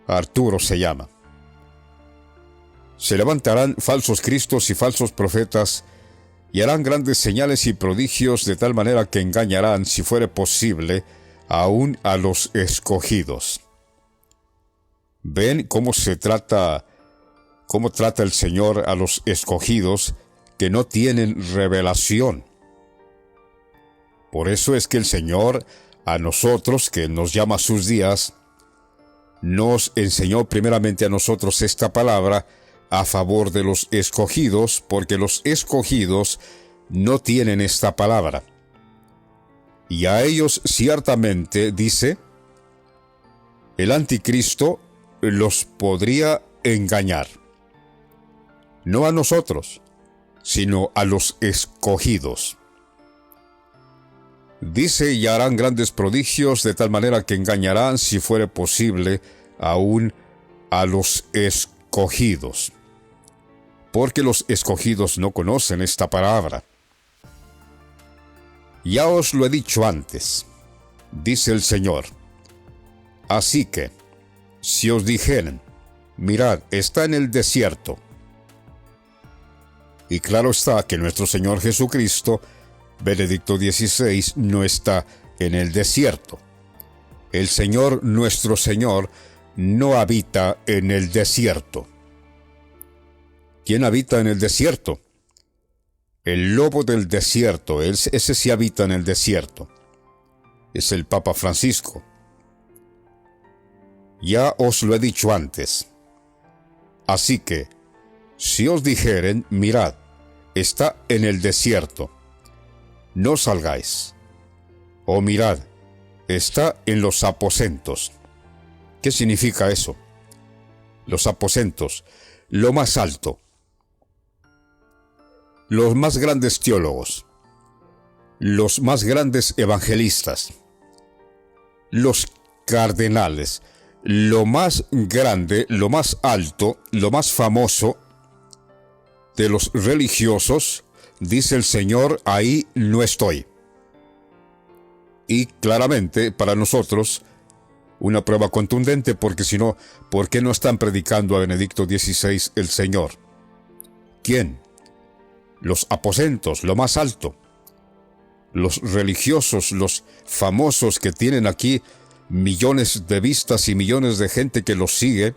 Arturo se llama. Se levantarán falsos cristos y falsos profetas, y harán grandes señales y prodigios, de tal manera que engañarán, si fuere posible, aún a los escogidos. ¿Ven cómo trata el Señor a los escogidos que no tienen revelación? Por eso es que el Señor, a nosotros, que nos llama a sus días, nos enseñó primeramente a nosotros esta palabra a favor de los escogidos, porque los escogidos no tienen esta palabra. Y a ellos ciertamente, dice, el anticristo los podría engañar. No a nosotros, sino a los escogidos. Dice: y harán grandes prodigios, de tal manera que engañarán, si fuere posible, aún a los escogidos. Porque los escogidos no conocen esta palabra. Ya os lo he dicho antes, dice el Señor. Así que, si os dijeren, mirad, está en el desierto. Y claro está que nuestro Señor Jesucristo, Benedicto XVI, no está en el desierto. El Señor, nuestro Señor, no habita en el desierto. ¿Quién habita en el desierto? El lobo del desierto, ese sí habita en el desierto. Es el Papa Francisco. Ya os lo he dicho antes. Así que, si os dijeren, mirad, está en el desierto, no salgáis. O mirad, está en los aposentos. ¿Qué significa eso? Los aposentos, lo más alto. Los más grandes teólogos, los más grandes evangelistas, los cardenales, lo más grande, lo más alto, lo más famoso de los religiosos, dice el Señor, ahí no estoy. Y claramente para nosotros, una prueba contundente, porque si no, ¿por qué no están predicando a Benedicto XVI el Señor? ¿Quién? Los aposentos, lo más alto. Los religiosos, los famosos que tienen aquí millones de vistas y millones de gente que los sigue,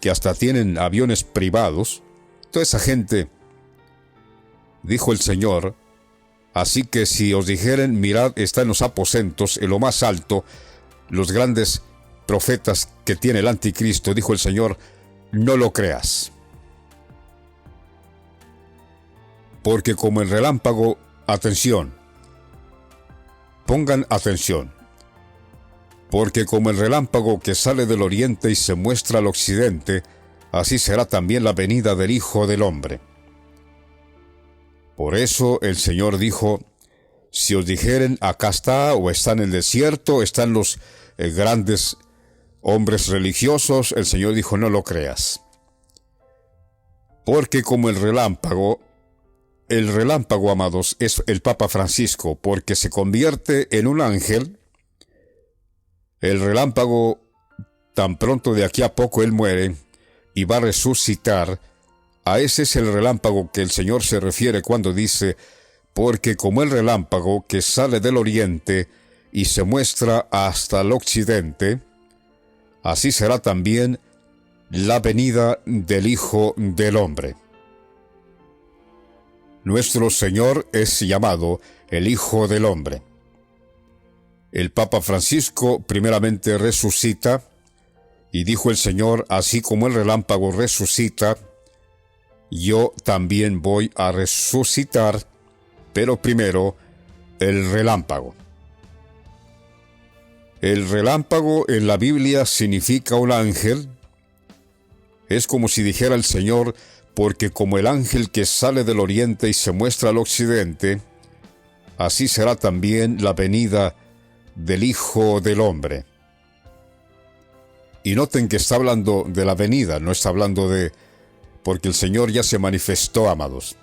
que hasta tienen aviones privados. Toda esa gente, dijo el Señor, así que si os dijeren, mirad, está en los aposentos, en lo más alto, los grandes profetas que tiene el anticristo, dijo el Señor, no lo creas. Porque como el relámpago, atención, pongan atención, porque como el relámpago que sale del oriente y se muestra al occidente, así será también la venida del Hijo del Hombre. Por eso el Señor dijo, si os dijeren, acá está, o está en el desierto, están los grandes hombres religiosos, el Señor dijo, no lo creas. Porque como el relámpago, amados, es el Papa Francisco, porque se convierte en un ángel. El relámpago, tan pronto de aquí a poco él muere y va a resucitar. A ese es el relámpago que el Señor se refiere cuando dice, porque como el relámpago que sale del oriente y se muestra hasta el occidente, así será también la venida del Hijo del Hombre. Nuestro Señor es llamado el Hijo del Hombre. El Papa Francisco primeramente resucita, y dijo el Señor, así como el relámpago resucita, yo también voy a resucitar, pero primero el relámpago. El relámpago en la Biblia significa un ángel. Es como si dijera el Señor, porque como el ángel que sale del oriente y se muestra al occidente, así será también la venida del Hijo del Hombre. Y noten que está hablando de la venida, no está hablando de... porque el Señor ya se manifestó, amados.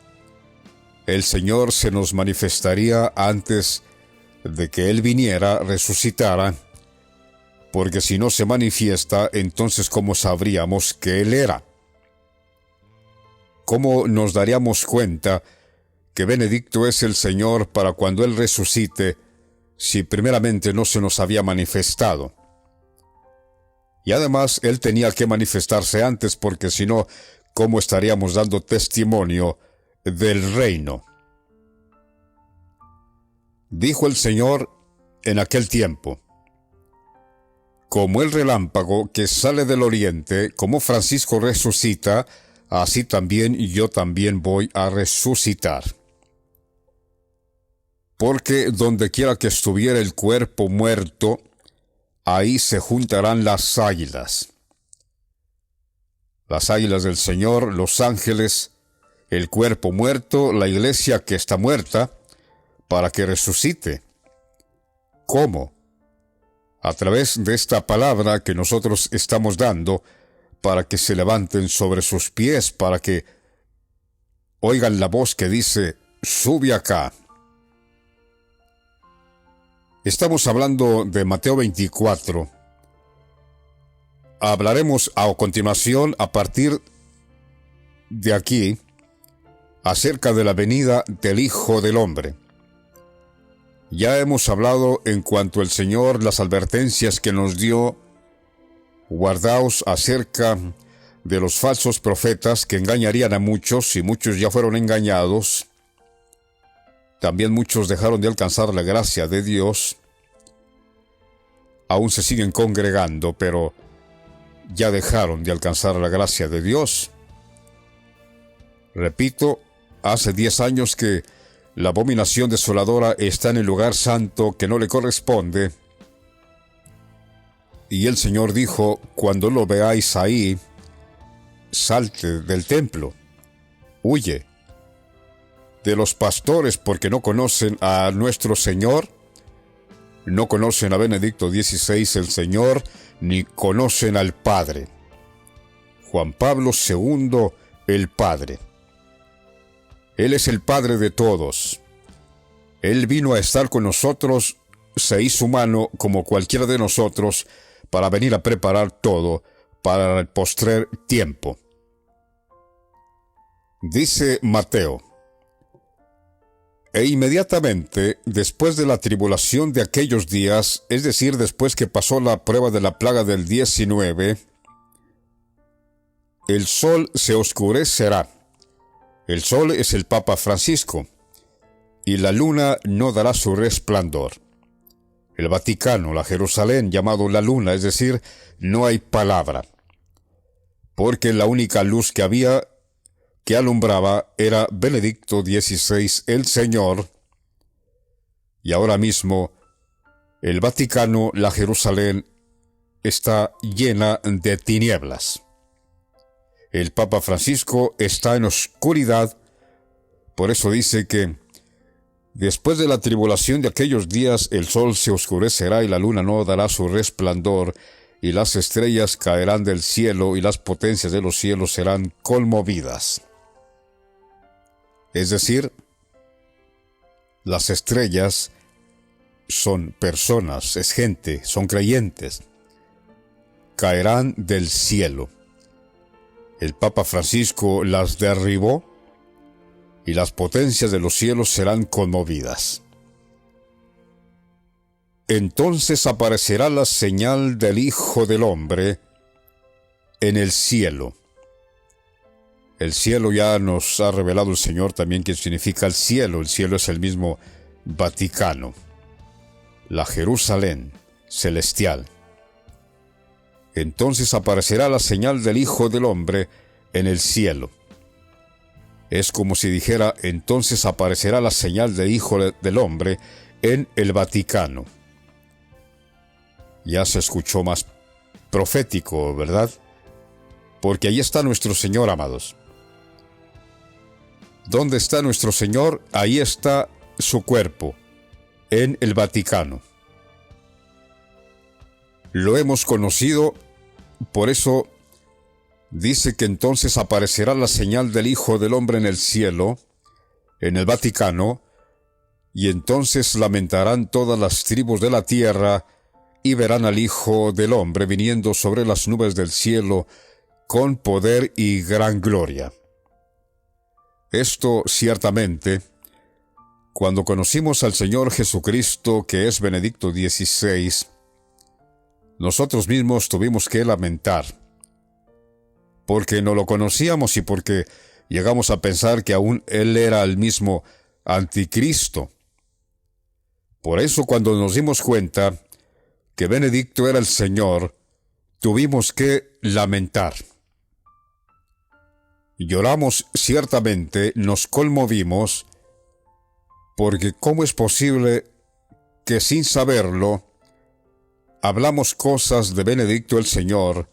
El Señor se nos manifestaría antes de que Él viniera, resucitara, porque si no se manifiesta, entonces ¿cómo sabríamos que Él era? ¿Cómo nos daríamos cuenta que Benedicto es el Señor para cuando Él resucite, si primeramente no se nos había manifestado? Y además Él tenía que manifestarse antes, porque si no, ¿cómo estaríamos dando testimonio del reino? Dijo el Señor en aquel tiempo, como el relámpago que sale del oriente, como Francisco resucita, así también yo también voy a resucitar. Porque donde quiera que estuviera el cuerpo muerto, ahí se juntarán las águilas. Las águilas del Señor, los ángeles, el cuerpo muerto, la iglesia que está muerta, para que resucite. ¿Cómo? A través de esta palabra que nosotros estamos dando, para que se levanten sobre sus pies, para que oigan la voz que dice, sube acá. Estamos hablando de Mateo 24. Hablaremos a continuación, a partir de aquí, acerca de la venida del Hijo del Hombre. Ya hemos hablado en cuanto al Señor, las advertencias que nos dio guardaos acerca de los falsos profetas que engañarían a muchos, y muchos ya fueron engañados. También muchos dejaron de alcanzar la gracia de Dios. Aún se siguen congregando, pero ya dejaron de alcanzar la gracia de Dios. Repito, hace 10 años que la abominación desoladora está en el lugar santo que no le corresponde. Y el Señor dijo: cuando lo veáis ahí, salte del templo, huye de los pastores, porque no conocen a nuestro Señor, no conocen a Benedicto XVI el Señor, ni conocen al Padre. Juan Pablo II, el Padre. Él es el Padre de todos. Él vino a estar con nosotros, se hizo humano como cualquiera de nosotros, para venir a preparar todo para el postrer tiempo. Dice Mateo: e inmediatamente después de la tribulación de aquellos días, es decir, después que pasó la prueba de la plaga del 19, el sol se oscurecerá. El sol es el Papa Francisco, y la luna no dará su resplandor. El Vaticano, la Jerusalén, llamado la luna, es decir, no hay palabra, porque la única luz que había, que alumbraba, era Benedicto XVI, el Señor, y ahora mismo el Vaticano, la Jerusalén, está llena de tinieblas. El Papa Francisco está en oscuridad, por eso dice que después de la tribulación de aquellos días el sol se oscurecerá y la luna no dará su resplandor, y las estrellas caerán del cielo y las potencias de los cielos serán conmovidas. Es decir, las estrellas son personas, es gente, son creyentes. Caerán del cielo. El Papa Francisco las derribó y las potencias de los cielos serán conmovidas. Entonces aparecerá la señal del Hijo del Hombre en el cielo. El cielo ya nos ha revelado el Señor también qué significa el cielo. El cielo es el mismo Vaticano, la Jerusalén celestial. Entonces aparecerá la señal del Hijo del Hombre en el cielo. Es como si dijera: entonces aparecerá la señal del Hijo del Hombre en el Vaticano. Ya se escuchó más profético, ¿verdad? Porque ahí está nuestro Señor, amados. ¿Dónde está nuestro Señor? Ahí está su cuerpo, en el Vaticano. Lo hemos conocido, por eso dice que entonces aparecerá la señal del Hijo del Hombre en el cielo, en el Vaticano, y entonces lamentarán todas las tribus de la tierra, y verán al Hijo del Hombre viniendo sobre las nubes del cielo, con poder y gran gloria. Esto ciertamente, cuando conocimos al Señor Jesucristo, que es Benedicto XVI, nosotros mismos tuvimos que lamentar, porque no lo conocíamos y porque llegamos a pensar que aún Él era el mismo anticristo. Por eso, cuando nos dimos cuenta que Benedicto era el Señor, tuvimos que lamentar. Lloramos ciertamente, nos conmovimos, porque ¿cómo es posible que sin saberlo hablamos cosas de Benedicto el Señor,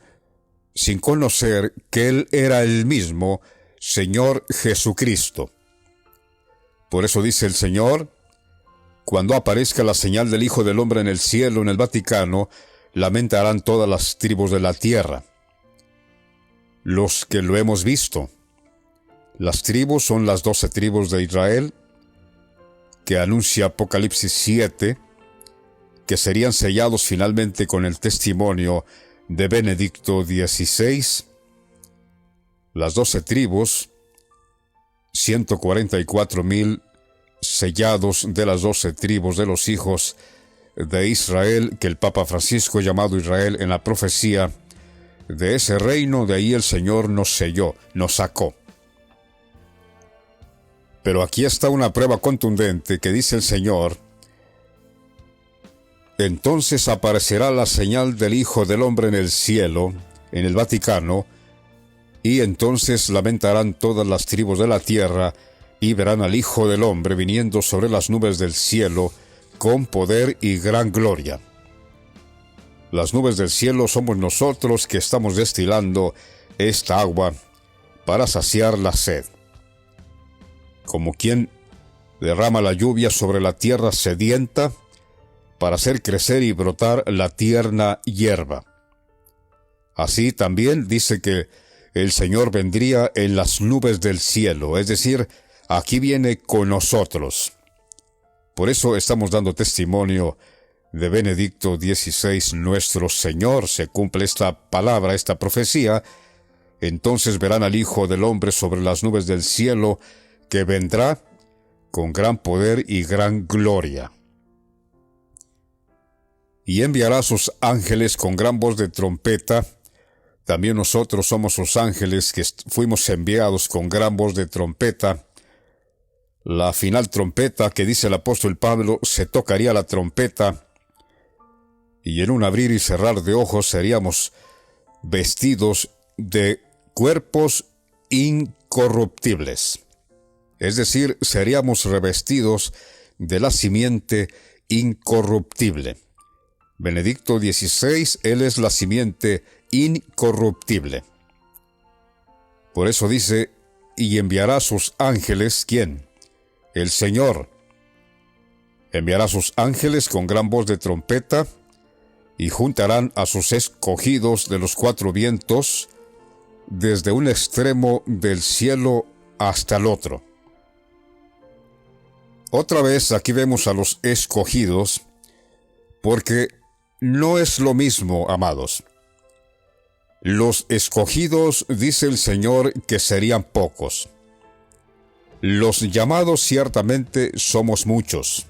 sin conocer que Él era el mismo Señor Jesucristo? Por eso dice el Señor: cuando aparezca la señal del Hijo del Hombre en el cielo, en el Vaticano, lamentarán todas las tribus de la tierra. Los que lo hemos visto. Las tribus son las 12 tribus de Israel, que anuncia Apocalipsis 7, que serían sellados finalmente con el testimonio de Benedicto XVI. Las 12 tribus, 144,000 sellados de las 12 tribus de los hijos de Israel, que el Papa Francisco, llamado Israel en la profecía, de ese reino, de ahí el Señor nos selló, nos sacó. Pero aquí está una prueba contundente que dice el Señor: entonces aparecerá la señal del Hijo del Hombre en el cielo, en el Vaticano, y entonces lamentarán todas las tribus de la tierra, y verán al Hijo del Hombre viniendo sobre las nubes del cielo, con poder y gran gloria. Las nubes del cielo somos nosotros que estamos destilando esta agua para saciar la sed. Como quien derrama la lluvia sobre la tierra sedienta para hacer crecer y brotar la tierna hierba. Así también dice que el Señor vendría en las nubes del cielo, es decir, aquí viene con nosotros. Por eso estamos dando testimonio de Benedicto XVI, nuestro Señor. Se cumple esta palabra, esta profecía. Entonces verán al Hijo del Hombre sobre las nubes del cielo, que vendrá con gran poder y gran gloria. Y enviará a sus ángeles con gran voz de trompeta. También nosotros somos sus ángeles que fuimos enviados con gran voz de trompeta. La final trompeta que dice el apóstol Pablo, se tocaría la trompeta, y en un abrir y cerrar de ojos seríamos vestidos de cuerpos incorruptibles. Es decir, seríamos revestidos de la simiente incorruptible. Benedicto XVI, él es la simiente incorruptible. Por eso dice, y enviará a sus ángeles, ¿quién? El Señor. Enviará a sus ángeles con gran voz de trompeta, y juntarán a sus escogidos de los cuatro vientos, desde un extremo del cielo hasta el otro. Otra vez aquí vemos a los escogidos, porque no es lo mismo, amados. Los escogidos, dice el Señor, que serían pocos. Los llamados ciertamente somos muchos,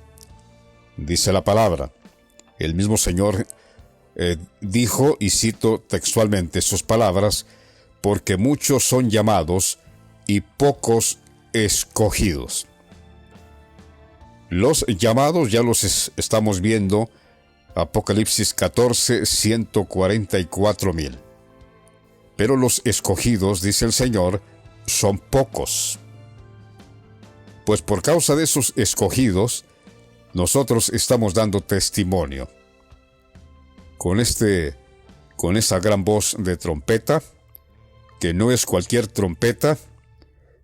dice la palabra. El mismo Señor dijo, y cito textualmente sus palabras, porque muchos son llamados y pocos escogidos. Los llamados ya los estamos viendo, Apocalipsis 14, 144,000. Pero los escogidos, dice el Señor, son pocos. Pues por causa de esos escogidos, nosotros estamos dando testimonio. Con esa gran voz de trompeta, que no es cualquier trompeta,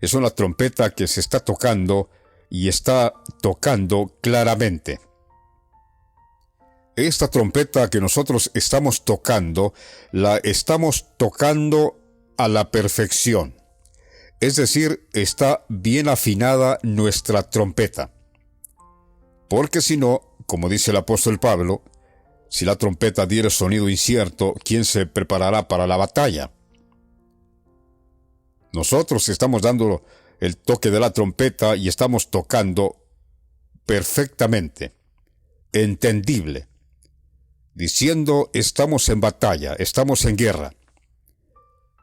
es una trompeta que se está tocando y está tocando claramente. Esta trompeta que nosotros estamos tocando, la estamos tocando a la perfección. Es decir, está bien afinada nuestra trompeta. Porque si no, como dice el apóstol Pablo, si la trompeta diere sonido incierto, ¿quién se preparará para la batalla? Nosotros estamos dando el toque de la trompeta y estamos tocando perfectamente, entendible, diciendo estamos en batalla, estamos en guerra.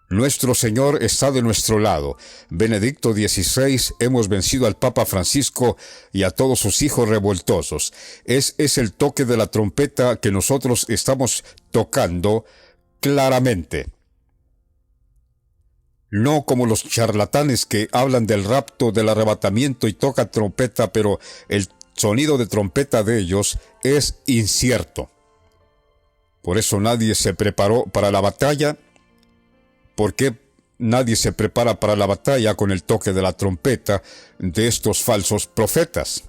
Nuestro Señor está de nuestro lado. Benedicto XVI, hemos vencido al Papa Francisco y a todos sus hijos revoltosos. Es el toque de la trompeta que nosotros estamos tocando claramente. No como los charlatanes que hablan del rapto, del arrebatamiento y tocan trompeta, pero el sonido de trompeta de ellos es incierto. Por eso nadie se preparó para la batalla. ¿Por qué nadie se prepara para la batalla con el toque de la trompeta de estos falsos profetas?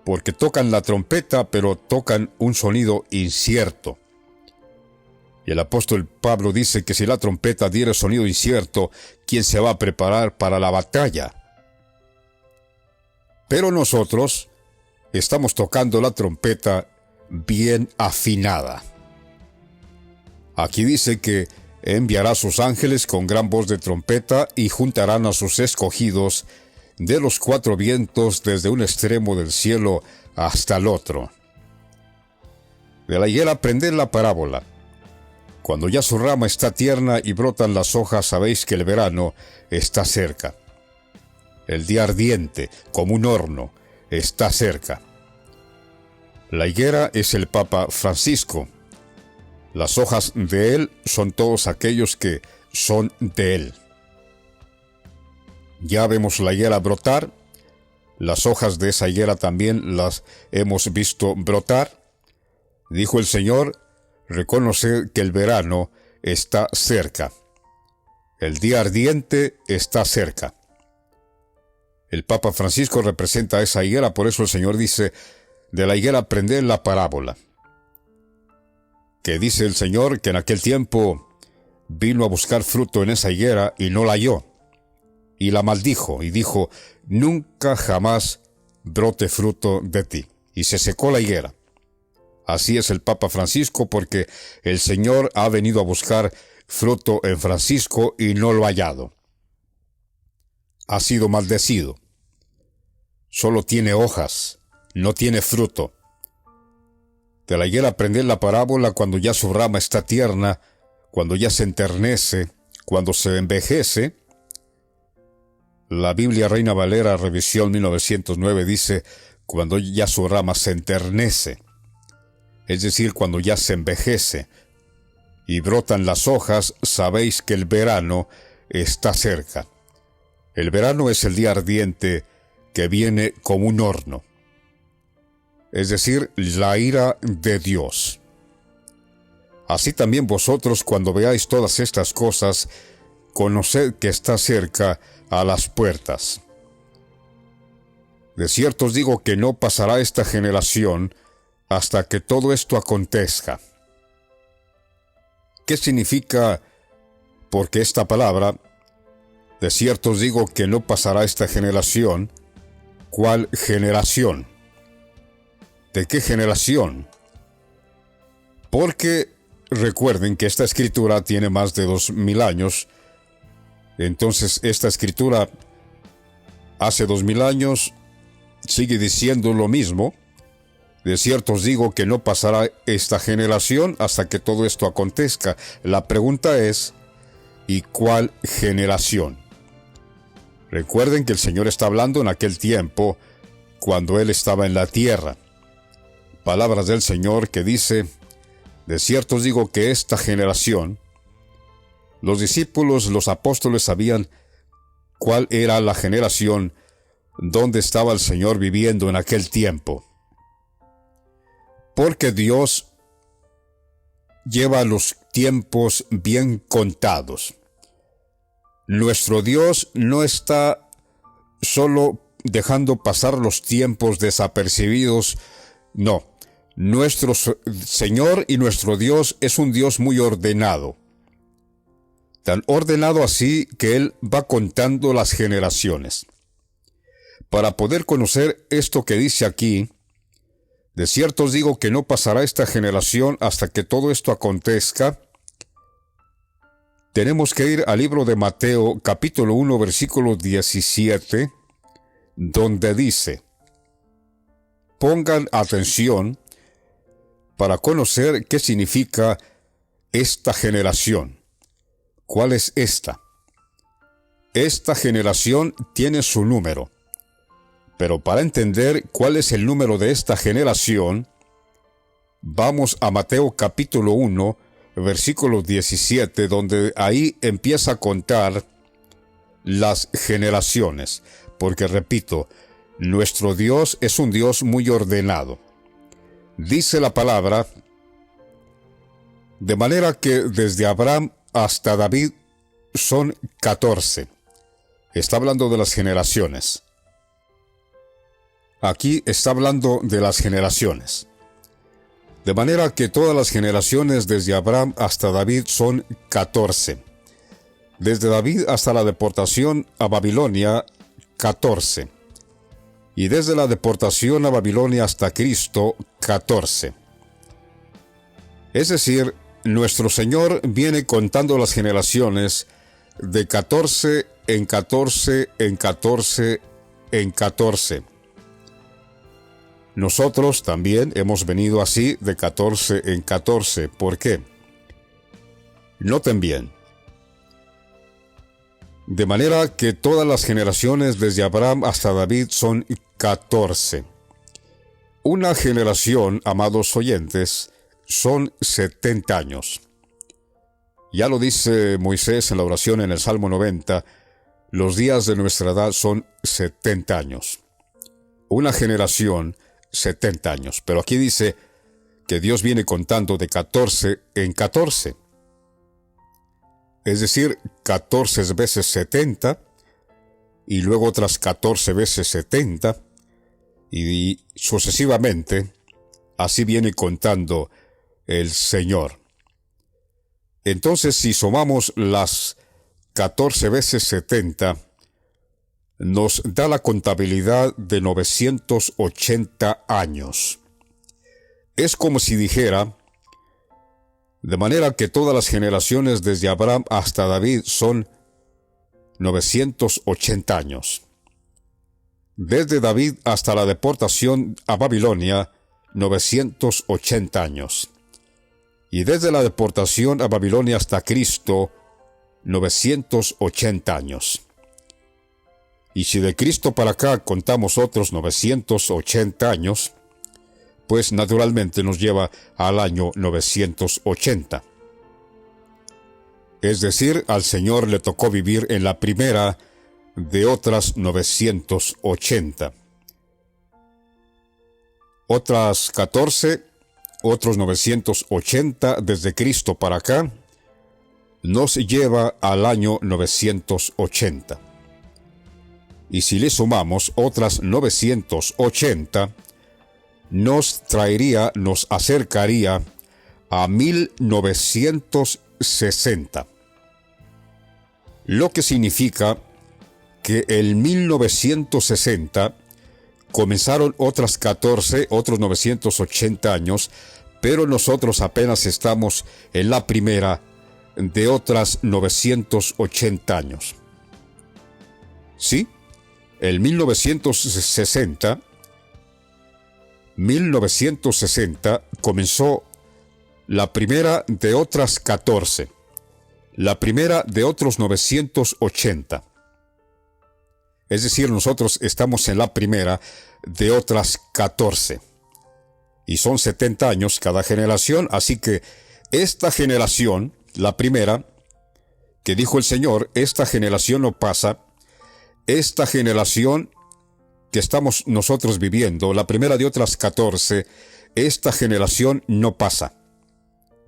Porque tocan la trompeta, pero tocan un sonido incierto. Y el apóstol Pablo dice que si la trompeta diera sonido incierto, ¿quién se va a preparar para la batalla? Pero nosotros estamos tocando la trompeta bien afinada. Aquí dice que enviará a sus ángeles con gran voz de trompeta y juntarán a sus escogidos de los cuatro vientos desde un extremo del cielo hasta el otro. De la higuera aprended la parábola. Cuando ya su rama está tierna y brotan las hojas, sabéis que el verano está cerca. El día ardiente, como un horno, está cerca. La higuera es el Papa Francisco. Las hojas de él son todos aquellos que son de él. Ya vemos la higuera brotar. Las hojas de esa higuera también las hemos visto brotar. Dijo el Señor: reconoced que el verano está cerca. El día ardiente está cerca. El Papa Francisco representa a esa higuera, por eso el Señor dice: de la higuera aprended la parábola. Que dice el Señor que en aquel tiempo vino a buscar fruto en esa higuera y no la halló. Y la maldijo y dijo: nunca jamás brote fruto de ti. Y se secó la higuera. Así es el Papa Francisco, porque el Señor ha venido a buscar fruto en Francisco y no lo ha hallado. Ha sido maldecido. Solo tiene hojas, no tiene fruto. De la higuera aprended la parábola cuando ya su rama está tierna, cuando ya se enternece, cuando se envejece. La Biblia Reina Valera, revisión 1909, dice: cuando ya su rama se enternece. Es decir, cuando ya se envejece y brotan las hojas, sabéis que el verano está cerca. El verano es el día ardiente que viene como un horno. Es decir, la ira de Dios. Así también vosotros, cuando veáis todas estas cosas, conoced que está cerca a las puertas. De cierto os digo que no pasará esta generación hasta que todo esto acontezca. ¿Qué significa? Porque esta palabra, de cierto os digo que no pasará esta generación. ¿Cuál generación? ¿De qué generación? Porque recuerden que esta escritura tiene más de 2000 años. Entonces esta escritura hace 2000 años sigue diciendo lo mismo. De cierto os digo que no pasará esta generación hasta que todo esto acontezca. La pregunta es: ¿y cuál generación? Recuerden que el Señor está hablando en aquel tiempo, cuando Él estaba en la tierra. Palabras del Señor que dice: de cierto os digo que esta generación. Los discípulos, los apóstoles sabían cuál era la generación donde estaba el Señor viviendo en aquel tiempo. Porque Dios lleva los tiempos bien contados. Nuestro Dios no está solo dejando pasar los tiempos desapercibidos. No, nuestro Señor y nuestro Dios es un Dios muy ordenado. Tan ordenado así que Él va contando las generaciones. Para poder conocer esto que dice aquí: de cierto os digo que no pasará esta generación hasta que todo esto acontezca, tenemos que ir al libro de Mateo, capítulo 1, versículo 17, donde dice: pongan atención para conocer qué significa esta generación. ¿Cuál es esta? Esta generación tiene su número. Pero para entender cuál es el número de esta generación, vamos a Mateo capítulo 1, versículo 17, donde ahí empieza a contar las generaciones. Porque repito, nuestro Dios es un Dios muy ordenado. Dice la palabra: de manera que desde Abraham hasta David son 14. Está hablando de las generaciones. Aquí está hablando de las generaciones. De manera que todas las generaciones desde Abraham hasta David son 14. Desde David hasta la deportación a Babilonia, 14. Y desde la deportación a Babilonia hasta Cristo, 14. Es decir, nuestro Señor viene contando las generaciones de 14 en 14 en 14 en 14. Nosotros también hemos venido así de 14 en 14. ¿Por qué? Noten bien. De manera que todas las generaciones desde Abraham hasta David son 14. Una generación, amados oyentes, son 70 años. Ya lo dice Moisés en la oración en el Salmo 90, los días de nuestra edad son 70 años. Una generación, 70 años. Pero aquí dice que Dios viene contando de 14 en 14. Es decir, 14 veces 70, y luego otras 14 veces 70, y sucesivamente, así viene contando el Señor. Entonces, si sumamos las 14 veces 70, nos da la contabilidad de 980 años. Es como si dijera, de manera que todas las generaciones desde Abraham hasta David son 980 años. Desde David hasta la deportación a Babilonia, 980 años. Y desde la deportación a Babilonia hasta Cristo, 980 años. Y si de Cristo para acá contamos otros 980 años, pues naturalmente nos lleva al año 980. Es decir, al Señor le tocó vivir en la primera de otras 980. Otras 14, otros 980 desde Cristo para acá, nos lleva al año 980. Y si le sumamos otras 980, nos acercaría a 1960. Lo que significa que en 1960 comenzaron otras 14, otros 980 años, pero nosotros apenas estamos en la primera de otras 980 años. ¿Sí? En 1960 comenzó la primera de otras 14, la primera de otros 980. Es decir, nosotros estamos en la primera de otras 14. Y son 70 años cada generación, así que esta generación, la primera, que dijo el Señor, esta generación no pasa, esta generación que estamos nosotros viviendo, la primera de otras 14, esta generación no pasa.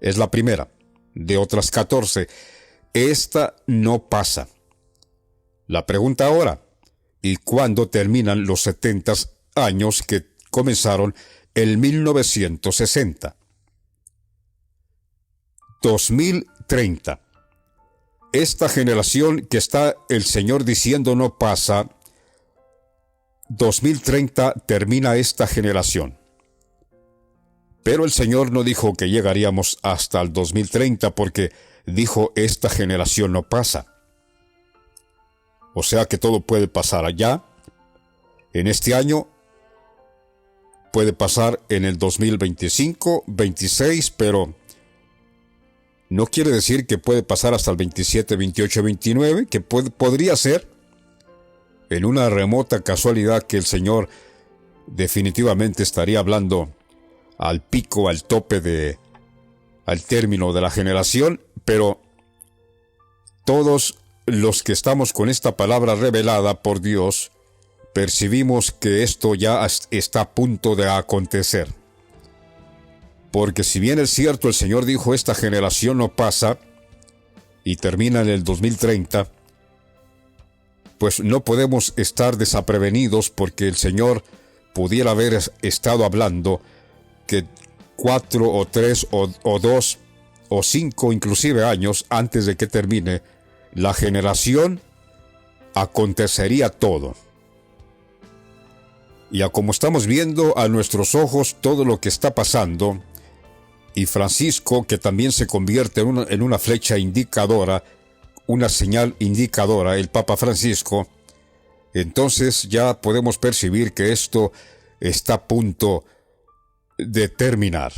Es la primera de otras 14. Esta no pasa. La pregunta ahora, ¿y cuándo terminan los 70 años que comenzaron en 1960? 2030. Esta generación que está el Señor diciendo no pasa, 2030 termina esta generación. Pero el Señor no dijo que llegaríamos hasta el 2030 porque dijo esta generación no pasa. O sea que todo puede pasar allá, en este año, puede pasar en el 2025, 26, pero no quiere decir que puede pasar hasta el 27, 28, 29, que podría ser en una remota casualidad que el Señor definitivamente estaría hablando al pico, al tope al término de la generación, pero todos los que estamos con esta palabra revelada por Dios, percibimos que esto ya está a punto de acontecer. Porque si bien es cierto, el Señor dijo, esta generación no pasa, y termina en el 2030, pues no podemos estar desaprevenidos porque el Señor pudiera haber estado hablando que 4 o 3 o 2 o 5 inclusive años antes de que termine la generación, acontecería todo. Y como estamos viendo a nuestros ojos todo lo que está pasando, y Francisco, que también se convierte en una flecha indicadora, una señal indicadora, el Papa Francisco, entonces ya podemos percibir que esto está a punto de terminar.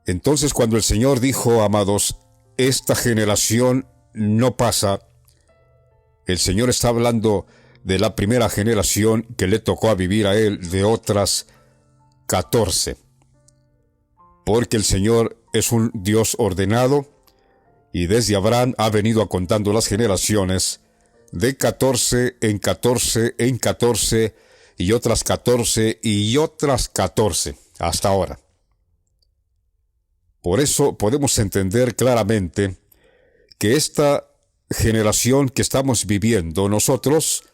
Entonces, cuando el Señor dijo, amados, esta generación no pasa, el Señor está hablando de la primera generación que le tocó a vivir a él de otras 14. Porque el Señor es un Dios ordenado y desde Abraham ha venido contando las generaciones de 14 en 14 en 14 y otras 14 y otras 14 hasta ahora. Por eso podemos entender claramente que esta generación que estamos viviendo nosotros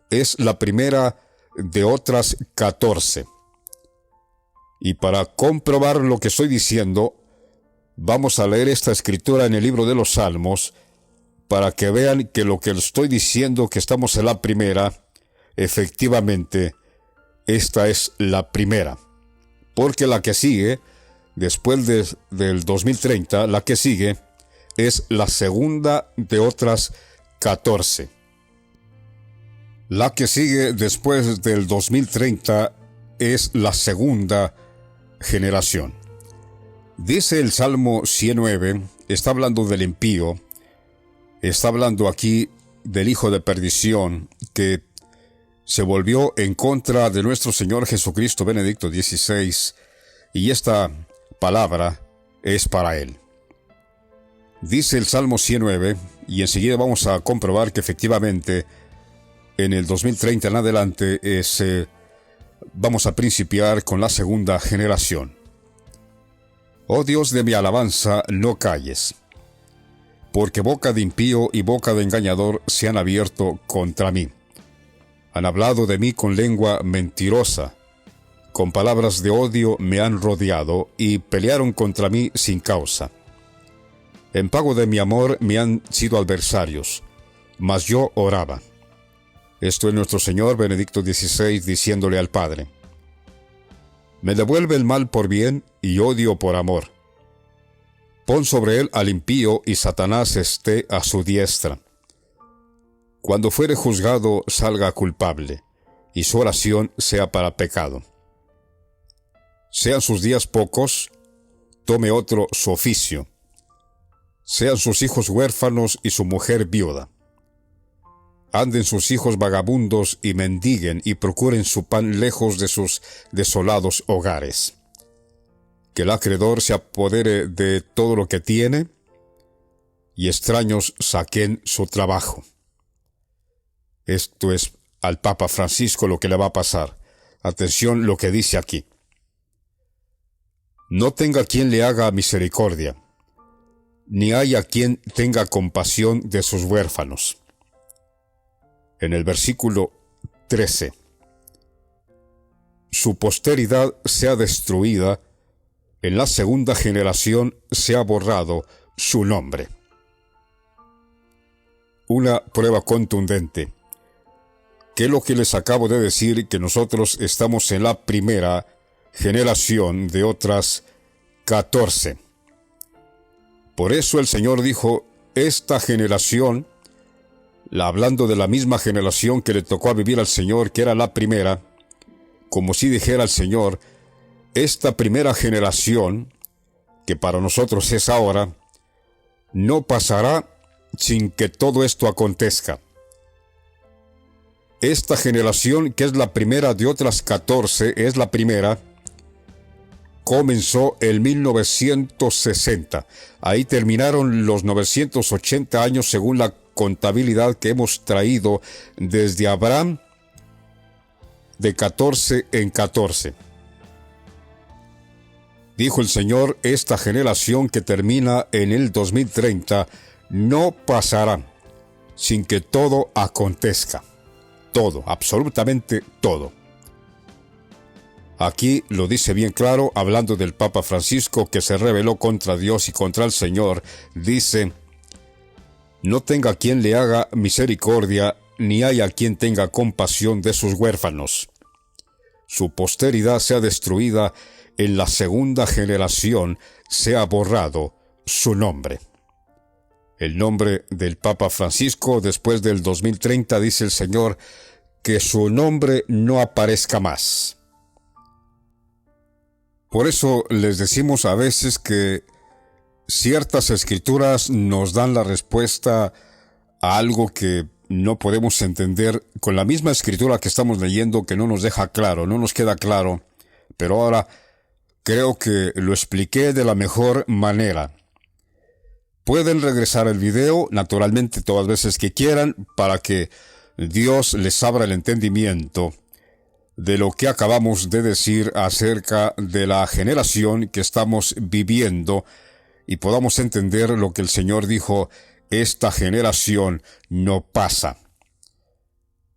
es la primera de otras 14. Y para comprobar lo que estoy diciendo, vamos a leer esta escritura en el libro de los Salmos para que vean que lo que estoy diciendo, que estamos en la primera, efectivamente, esta es la primera. Porque la que sigue, después del 2030, la que sigue es la segunda de otras 14. La que sigue después del 2030 es la segunda generación. Dice el Salmo 109, está hablando del impío, está hablando aquí del hijo de perdición que se volvió en contra de nuestro Señor Jesucristo Benedicto XVI, y esta palabra es para él. Dice el Salmo 109, y enseguida vamos a comprobar que efectivamente en el 2030 en adelante vamos a principiar con la segunda generación. Oh Dios de mi alabanza, no calles, porque boca de impío y boca de engañador se han abierto contra mí. Han hablado de mí con lengua mentirosa, con palabras de odio me han rodeado y pelearon contra mí sin causa. En pago de mi amor me han sido adversarios, mas yo oraba. Esto es nuestro Señor Benedicto XVI diciéndole al Padre: me devuelve el mal por bien y odio por amor. Pon sobre él al impío y Satanás esté a su diestra. Cuando fuere juzgado salga culpable, y su oración sea para pecado. Sean sus días pocos, tome otro su oficio. Sean sus hijos huérfanos y su mujer viuda. Anden sus hijos vagabundos y mendiguen y procuren su pan lejos de sus desolados hogares. Que el acreedor se apodere de todo lo que tiene y extraños saquen su trabajo. Esto es al Papa Francisco lo que le va a pasar. Atención lo que dice aquí. No tenga quien le haga misericordia, ni haya quien tenga compasión de sus huérfanos. En el versículo 13. Su posteridad sea destruida, en la segunda generación se ha borrado su nombre. Una prueba contundente. ¿Qué es lo que les acabo de decir? Que nosotros estamos en la primera generación de otras 14. Por eso el Señor dijo, esta generación, hablando de la misma generación que le tocó a vivir al Señor, que era la primera, como si dijera el Señor, esta primera generación, que para nosotros es ahora, no pasará sin que todo esto acontezca. Esta generación, que es la primera de otras 14, es la primera, comenzó en 1960. Ahí terminaron los 980 años según la contabilidad que hemos traído desde Abraham de 14 en 14. Dijo el Señor, esta generación que termina en el 2030 no pasará sin que todo acontezca. Todo, absolutamente todo. Aquí lo dice bien claro, hablando del Papa Francisco que se rebeló contra Dios y contra el Señor, dice, no tenga quien le haga misericordia, ni haya quien tenga compasión de sus huérfanos. Su posteridad sea destruida, en la segunda generación sea borrado su nombre. El nombre del Papa Francisco, después del 2030, dice el Señor, que su nombre no aparezca más. Por eso les decimos a veces que ciertas escrituras nos dan la respuesta a algo que no podemos entender con la misma escritura que estamos leyendo, que no nos deja claro, no nos queda claro. Pero ahora creo que lo expliqué de la mejor manera. Pueden regresar el video, naturalmente, todas las veces que quieran, para que Dios les abra el entendimiento de lo que acabamos de decir acerca de la generación que estamos viviendo y podamos entender lo que el Señor dijo: esta generación no pasa.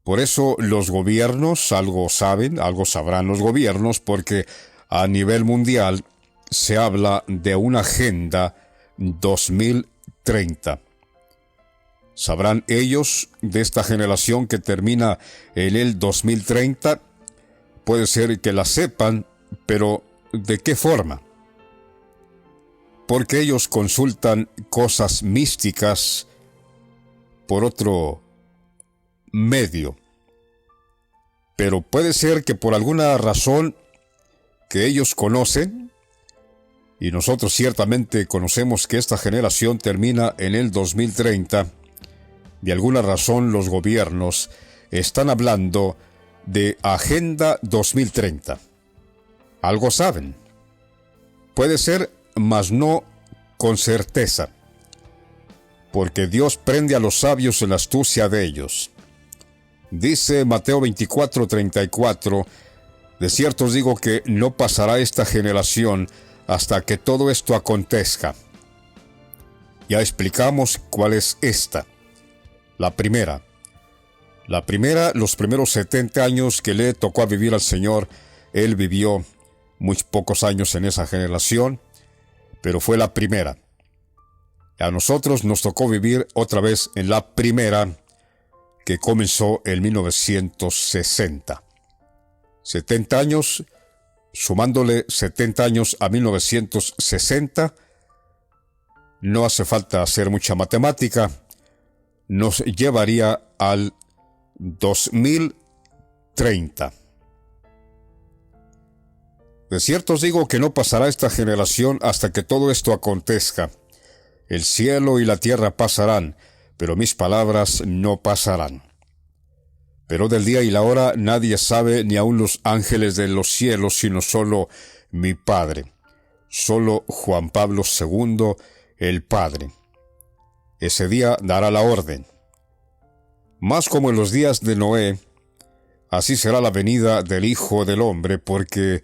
Por eso los gobiernos algo saben, algo sabrán los gobiernos, porque a nivel mundial se habla de una agenda 2030. ¿Sabrán ellos de esta generación que termina en el 2030? Puede ser que la sepan, pero ¿de qué forma? Porque ellos consultan cosas místicas por otro medio. Pero puede ser que por alguna razón que ellos conocen, y nosotros ciertamente conocemos que esta generación termina en el 2030, de alguna razón los gobiernos están hablando de Agenda 2030. Algo saben. Puede ser, mas no con certeza, porque Dios prende a los sabios en la astucia de ellos. Dice Mateo 24:34, de cierto os digo que no pasará esta generación hasta que todo esto acontezca. Ya explicamos cuál es esta. La primera, los primeros 70 años que le tocó a vivir al Señor, Él vivió muy pocos años en esa generación, pero fue la primera. A nosotros nos tocó vivir otra vez en la primera, que comenzó en 1960. 70 años, sumándole 70 años a 1960, no hace falta hacer mucha matemática, nos llevaría al 2030. De cierto os digo que no pasará esta generación hasta que todo esto acontezca. El cielo y la tierra pasarán, pero mis palabras no pasarán. Pero del día y la hora nadie sabe, ni aun los ángeles de los cielos, sino solo mi Padre. Solo Juan Pablo II, el Padre. Ese día dará la orden. Más como en los días de Noé, así será la venida del Hijo del Hombre, porque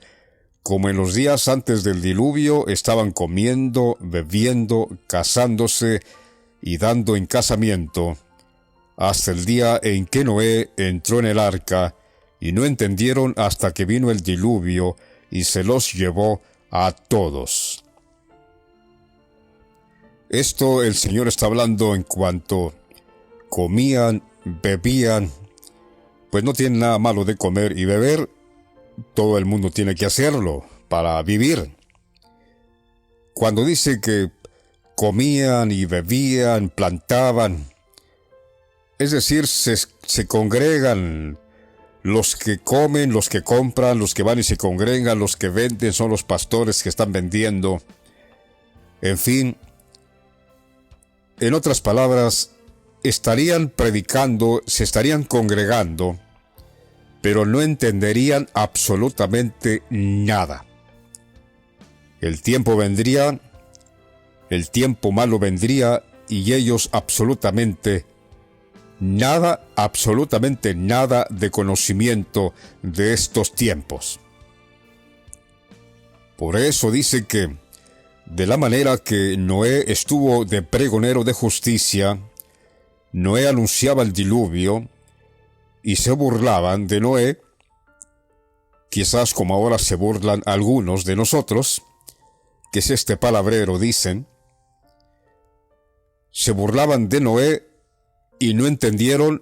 como en los días antes del diluvio estaban comiendo, bebiendo, casándose y dando en casamiento, hasta el día en que Noé entró en el arca, y no entendieron hasta que vino el diluvio y se los llevó a todos. Esto el Señor está hablando en cuanto comían, bebían. Pues no tiene nada malo de comer y beber. Todo el mundo tiene que hacerlo para vivir. Cuando dice que comían y bebían, plantaban, es decir, se congregan. Los que comen, los que compran, los que van y se congregan, los que venden son los pastores que están vendiendo. En fin, en otras palabras, estarían predicando, se estarían congregando, pero no entenderían absolutamente nada. El tiempo vendría, el tiempo malo vendría, y ellos absolutamente nada de conocimiento de estos tiempos. Por eso dice que, de la manera que Noé estuvo de pregonero de justicia, Noé anunciaba el diluvio, y se burlaban de Noé, quizás como ahora se burlan algunos de nosotros, que es este palabrero, dicen. Se burlaban de Noé y no entendieron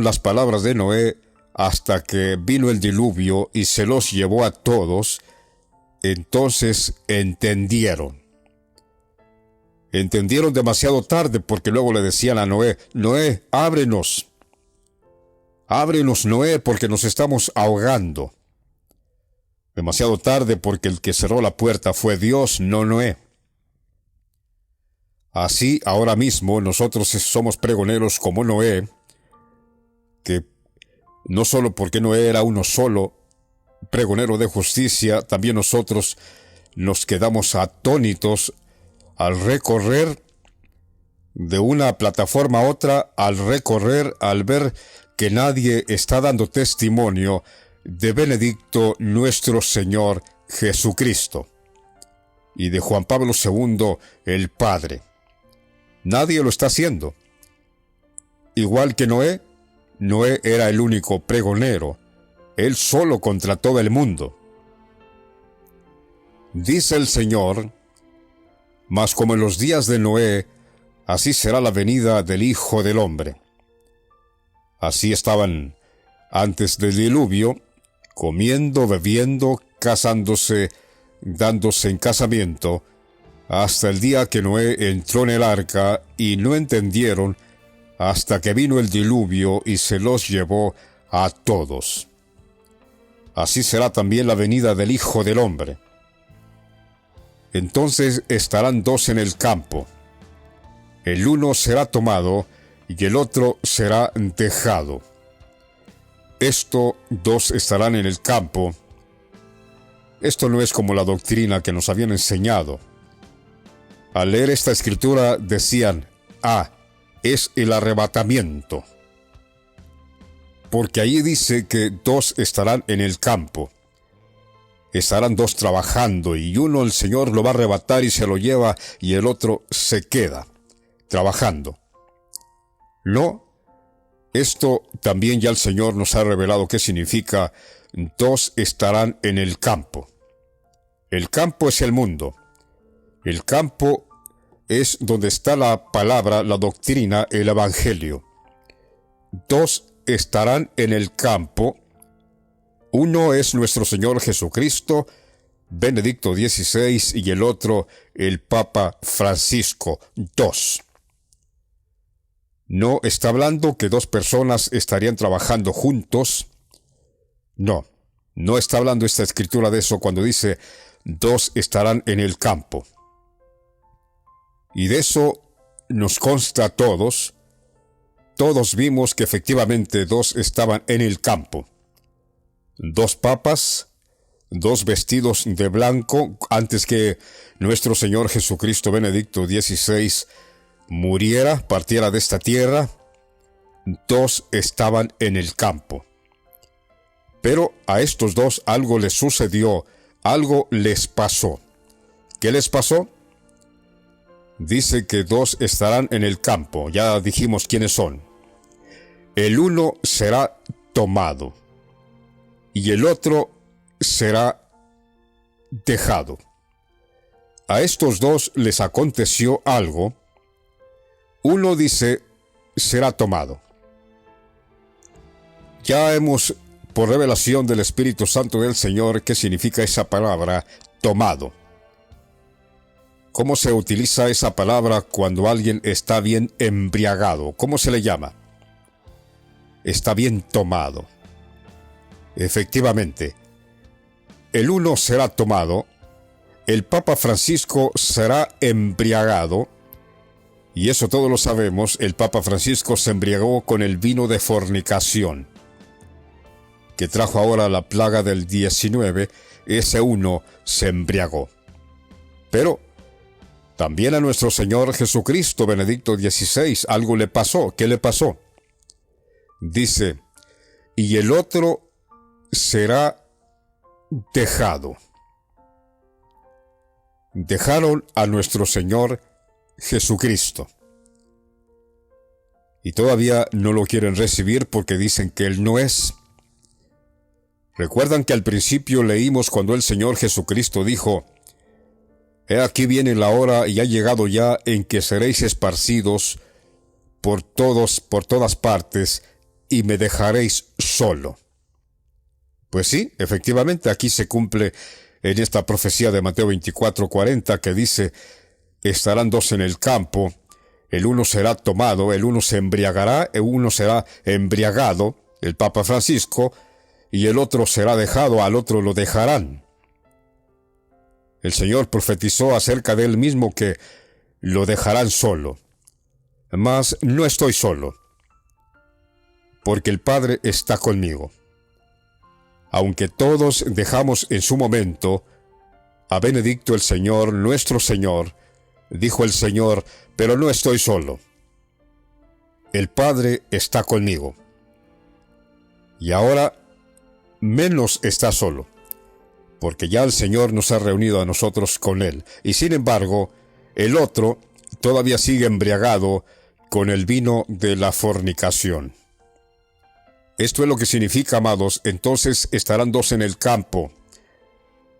las palabras de Noé hasta que vino el diluvio y se los llevó a todos. Entonces entendieron. Entendieron demasiado tarde, porque luego le decían a Noé: Noé, ábrenos. Ábrenos, Noé, porque nos estamos ahogando. demasiado tarde porque el que cerró la puerta fue Dios, no Noé. Así, ahora mismo, nosotros somos pregoneros como Noé, que no solo porque Noé era uno solo, pregonero de justicia, también nosotros nos quedamos atónitos al recorrer de una plataforma a otra, al ver que nadie está dando testimonio de Benedicto nuestro Señor Jesucristo y de Juan Pablo II, el Padre. Nadie lo está haciendo. Igual que Noé, Noé era el único pregonero, él solo contra todo el mundo. Dice el Señor: mas como en los días de Noé, así será la venida del Hijo del Hombre. Así estaban antes del diluvio, comiendo, bebiendo, casándose, dándose en casamiento, hasta el día que Noé entró en el arca, y no entendieron hasta que vino el diluvio y se los llevó a todos. Así será también la venida del Hijo del Hombre. Entonces estarán dos en el campo. El uno será tomado y el otro será dejado. Dos estarán en el campo. Esto no es como la doctrina que nos habían enseñado. Al leer esta escritura decían: es el arrebatamiento. Porque ahí dice que dos estarán en el campo. Estarán dos trabajando y uno el Señor lo va a arrebatar y se lo lleva y el otro se queda trabajando. No, esto también ya el Señor nos ha revelado qué significa: dos estarán en el campo. El campo es el mundo. El campo es donde está la palabra, la doctrina, el evangelio. Dos estarán en el campo. Uno es nuestro Señor Jesucristo, Benedicto XVI, y el otro, el Papa Francisco. Dos. No está hablando que dos personas estarían trabajando juntos. No, no está hablando esta escritura de eso cuando dice: dos estarán en el campo. Y de eso nos consta a todos. Todos vimos que efectivamente dos estaban en el campo. Dos papas, dos vestidos de blanco, antes que nuestro Señor Jesucristo Benedicto XVI muriera, partiera de esta tierra. Dos estaban en el campo. Pero a estos dos algo les sucedió, algo les pasó. ¿Qué les pasó? Dice que dos estarán en el campo. Ya dijimos quiénes son. El uno será tomado y el otro será dejado. A estos dos les aconteció algo. Uno dice: será tomado. Ya hemos, por revelación del Espíritu Santo del Señor, qué significa esa palabra, tomado. ¿Cómo se utiliza esa palabra cuando alguien está bien embriagado? ¿Cómo se le llama? Está bien tomado. Efectivamente, el uno será tomado, el Papa Francisco será embriagado, y eso todos lo sabemos. El Papa Francisco se embriagó con el vino de fornicación, que trajo ahora la plaga del 19, ese uno se embriagó. Pero también a nuestro Señor Jesucristo Benedicto XVI algo le pasó. ¿Qué le pasó? Dice: y el otro será dejado. Dejaron a nuestro Señor Jesucristo. Y todavía no lo quieren recibir porque dicen que Él no es. ¿Recuerdan que al principio leímos cuando el Señor Jesucristo dijo: he aquí viene la hora y ha llegado ya en que seréis esparcidos por todas partes, y me dejaréis solo? Pues sí, efectivamente, aquí se cumple en esta profecía de Mateo 24:40, que dice: estarán dos en el campo, el uno será tomado, el uno se embriagará, el uno será embriagado, el Papa Francisco, y el otro será dejado, al otro lo dejarán. El Señor profetizó acerca de él mismo que lo dejarán solo. Mas no estoy solo, porque el Padre está conmigo. Aunque todos dejamos en su momento a Benedicto el Señor, nuestro Señor, dijo el Señor, pero no estoy solo. El Padre está conmigo. Y ahora menos está solo, porque ya el Señor nos ha reunido a nosotros con Él. Y sin embargo, el otro todavía sigue embriagado con el vino de la fornicación. Esto es lo que significa, amados, entonces estarán dos en el campo.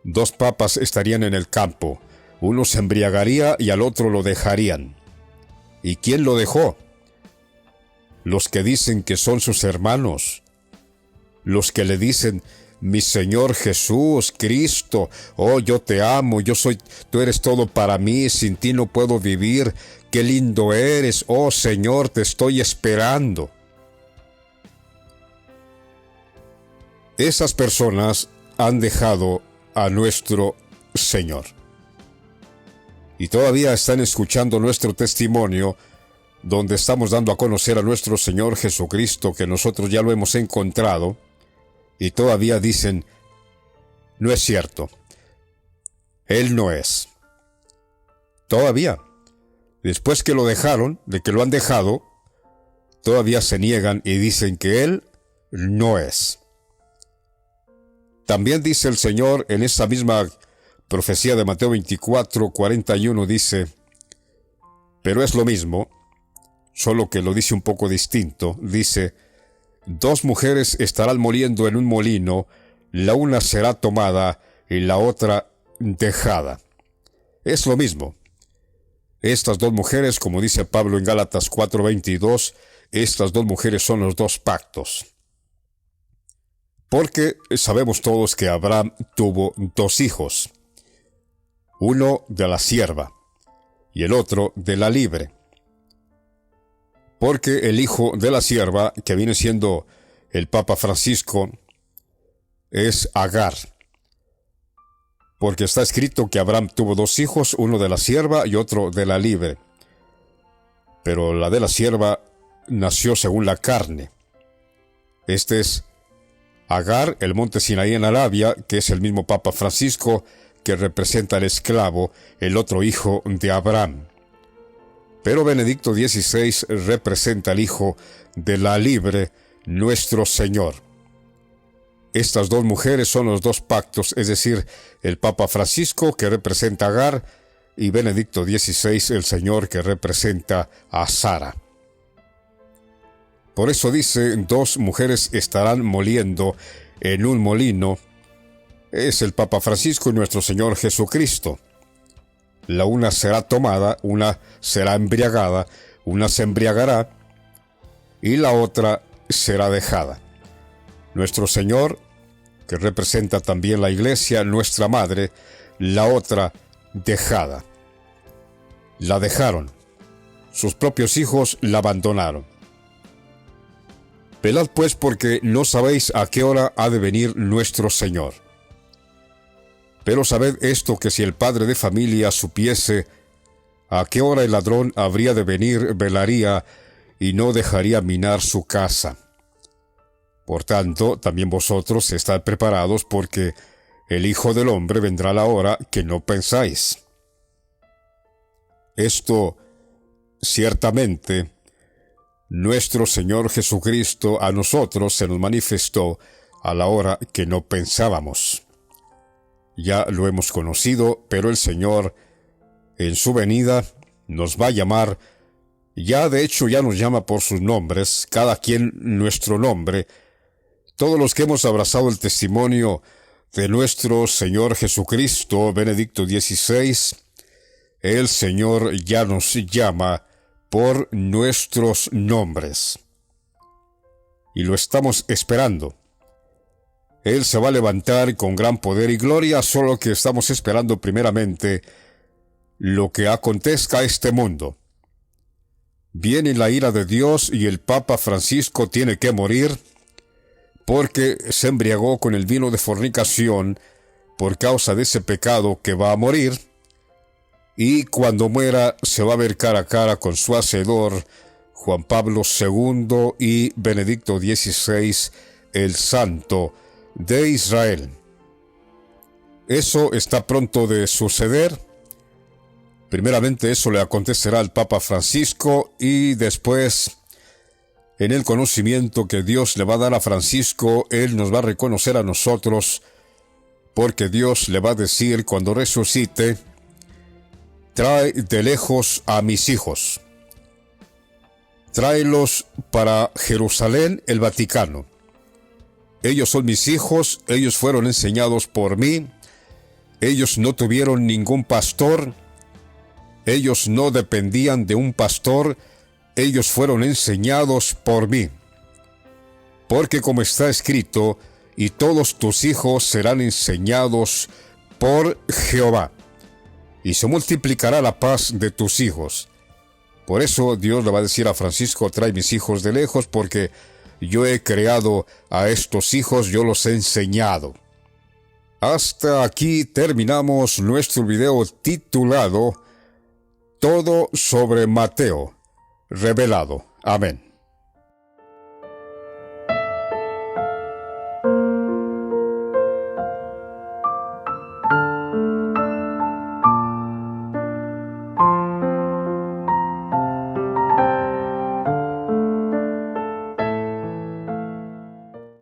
Dos papas estarían en el campo. Uno se embriagaría y al otro lo dejarían. ¿Y quién lo dejó? Los que dicen que son sus hermanos. Los que le dicen, mi Señor Jesús, Cristo, oh, yo te amo, tú eres todo para mí, sin ti no puedo vivir, qué lindo eres, oh Señor, te estoy esperando. Esas personas han dejado a nuestro Señor. Y todavía están escuchando nuestro testimonio, donde estamos dando a conocer a nuestro Señor Jesucristo, que nosotros ya lo hemos encontrado, y todavía dicen, no es cierto, Él no es. Todavía, después que lo dejaron, de que lo han dejado, todavía se niegan y dicen que Él no es. También dice el Señor en esa misma profecía de Mateo 24:41, dice, pero es lo mismo, solo que lo dice un poco distinto, dice, dos mujeres estarán moliendo en un molino, la una será tomada y la otra dejada. Es lo mismo. Estas dos mujeres, como dice Pablo en Gálatas 4:22, estas dos mujeres son los dos pactos. Porque sabemos todos que Abraham tuvo dos hijos, uno de la sierva y el otro de la libre. Porque el hijo de la sierva, que viene siendo el Papa Francisco, es Agar. Porque está escrito que Abraham tuvo dos hijos, uno de la sierva y otro de la libre. Pero la de la sierva nació según la carne. Este es Agar, el monte Sinaí en Arabia, que es el mismo Papa Francisco, que representa al esclavo, el otro hijo de Abraham. Pero Benedicto XVI representa al hijo de la libre, nuestro Señor. Estas dos mujeres son los dos pactos, es decir, el Papa Francisco, que representa a Agar, y Benedicto XVI, el Señor, que representa a Sara. Por eso dice, dos mujeres estarán moliendo en un molino. Es el Papa Francisco y nuestro Señor Jesucristo. La una será tomada, una será embriagada, una se embriagará y la otra será dejada. Nuestro Señor, que representa también la Iglesia, nuestra Madre, la otra dejada. La dejaron. Sus propios hijos la abandonaron. Velad pues, porque no sabéis a qué hora ha de venir nuestro Señor. Pero sabed esto, que si el padre de familia supiese a qué hora el ladrón habría de venir, velaría y no dejaría minar su casa. Por tanto, también vosotros estad preparados, porque el Hijo del Hombre vendrá a la hora que no pensáis. Esto, ciertamente, nuestro Señor Jesucristo a nosotros se nos manifestó a la hora que no pensábamos. Ya lo hemos conocido, pero el Señor, en su venida, nos va a llamar, ya de hecho ya nos llama por sus nombres, cada quien nuestro nombre. Todos los que hemos abrazado el testimonio de nuestro Señor Jesucristo, Benedicto XVI, el Señor ya nos llama por nuestros nombres. Y lo estamos esperando. Él se va a levantar con gran poder y gloria, solo que estamos esperando primeramente lo que acontezca a este mundo. Viene la ira de Dios y el Papa Francisco tiene que morir, porque se embriagó con el vino de fornicación por causa de ese pecado que va a morir, y cuando muera se va a ver cara a cara con su Hacedor, Juan Pablo II y Benedicto XVI, el Santo de Israel. Eso está pronto de suceder. Primeramente eso le acontecerá al Papa Francisco, y después, en el conocimiento que Dios le va a dar a Francisco, él nos va a reconocer a nosotros, porque Dios le va a decir cuando resucite: trae de lejos a mis hijos. Tráelos para Jerusalén, el Vaticano. Ellos son mis hijos, ellos fueron enseñados por mí, ellos no tuvieron ningún pastor, ellos no dependían de un pastor, ellos fueron enseñados por mí. Porque como está escrito, y todos tus hijos serán enseñados por Jehová, y se multiplicará la paz de tus hijos. Por eso Dios le va a decir a Francisco: trae mis hijos de lejos, porque yo he creado a estos hijos, yo los he enseñado. Hasta aquí terminamos nuestro video titulado Todo sobre Mateo revelado. Amén.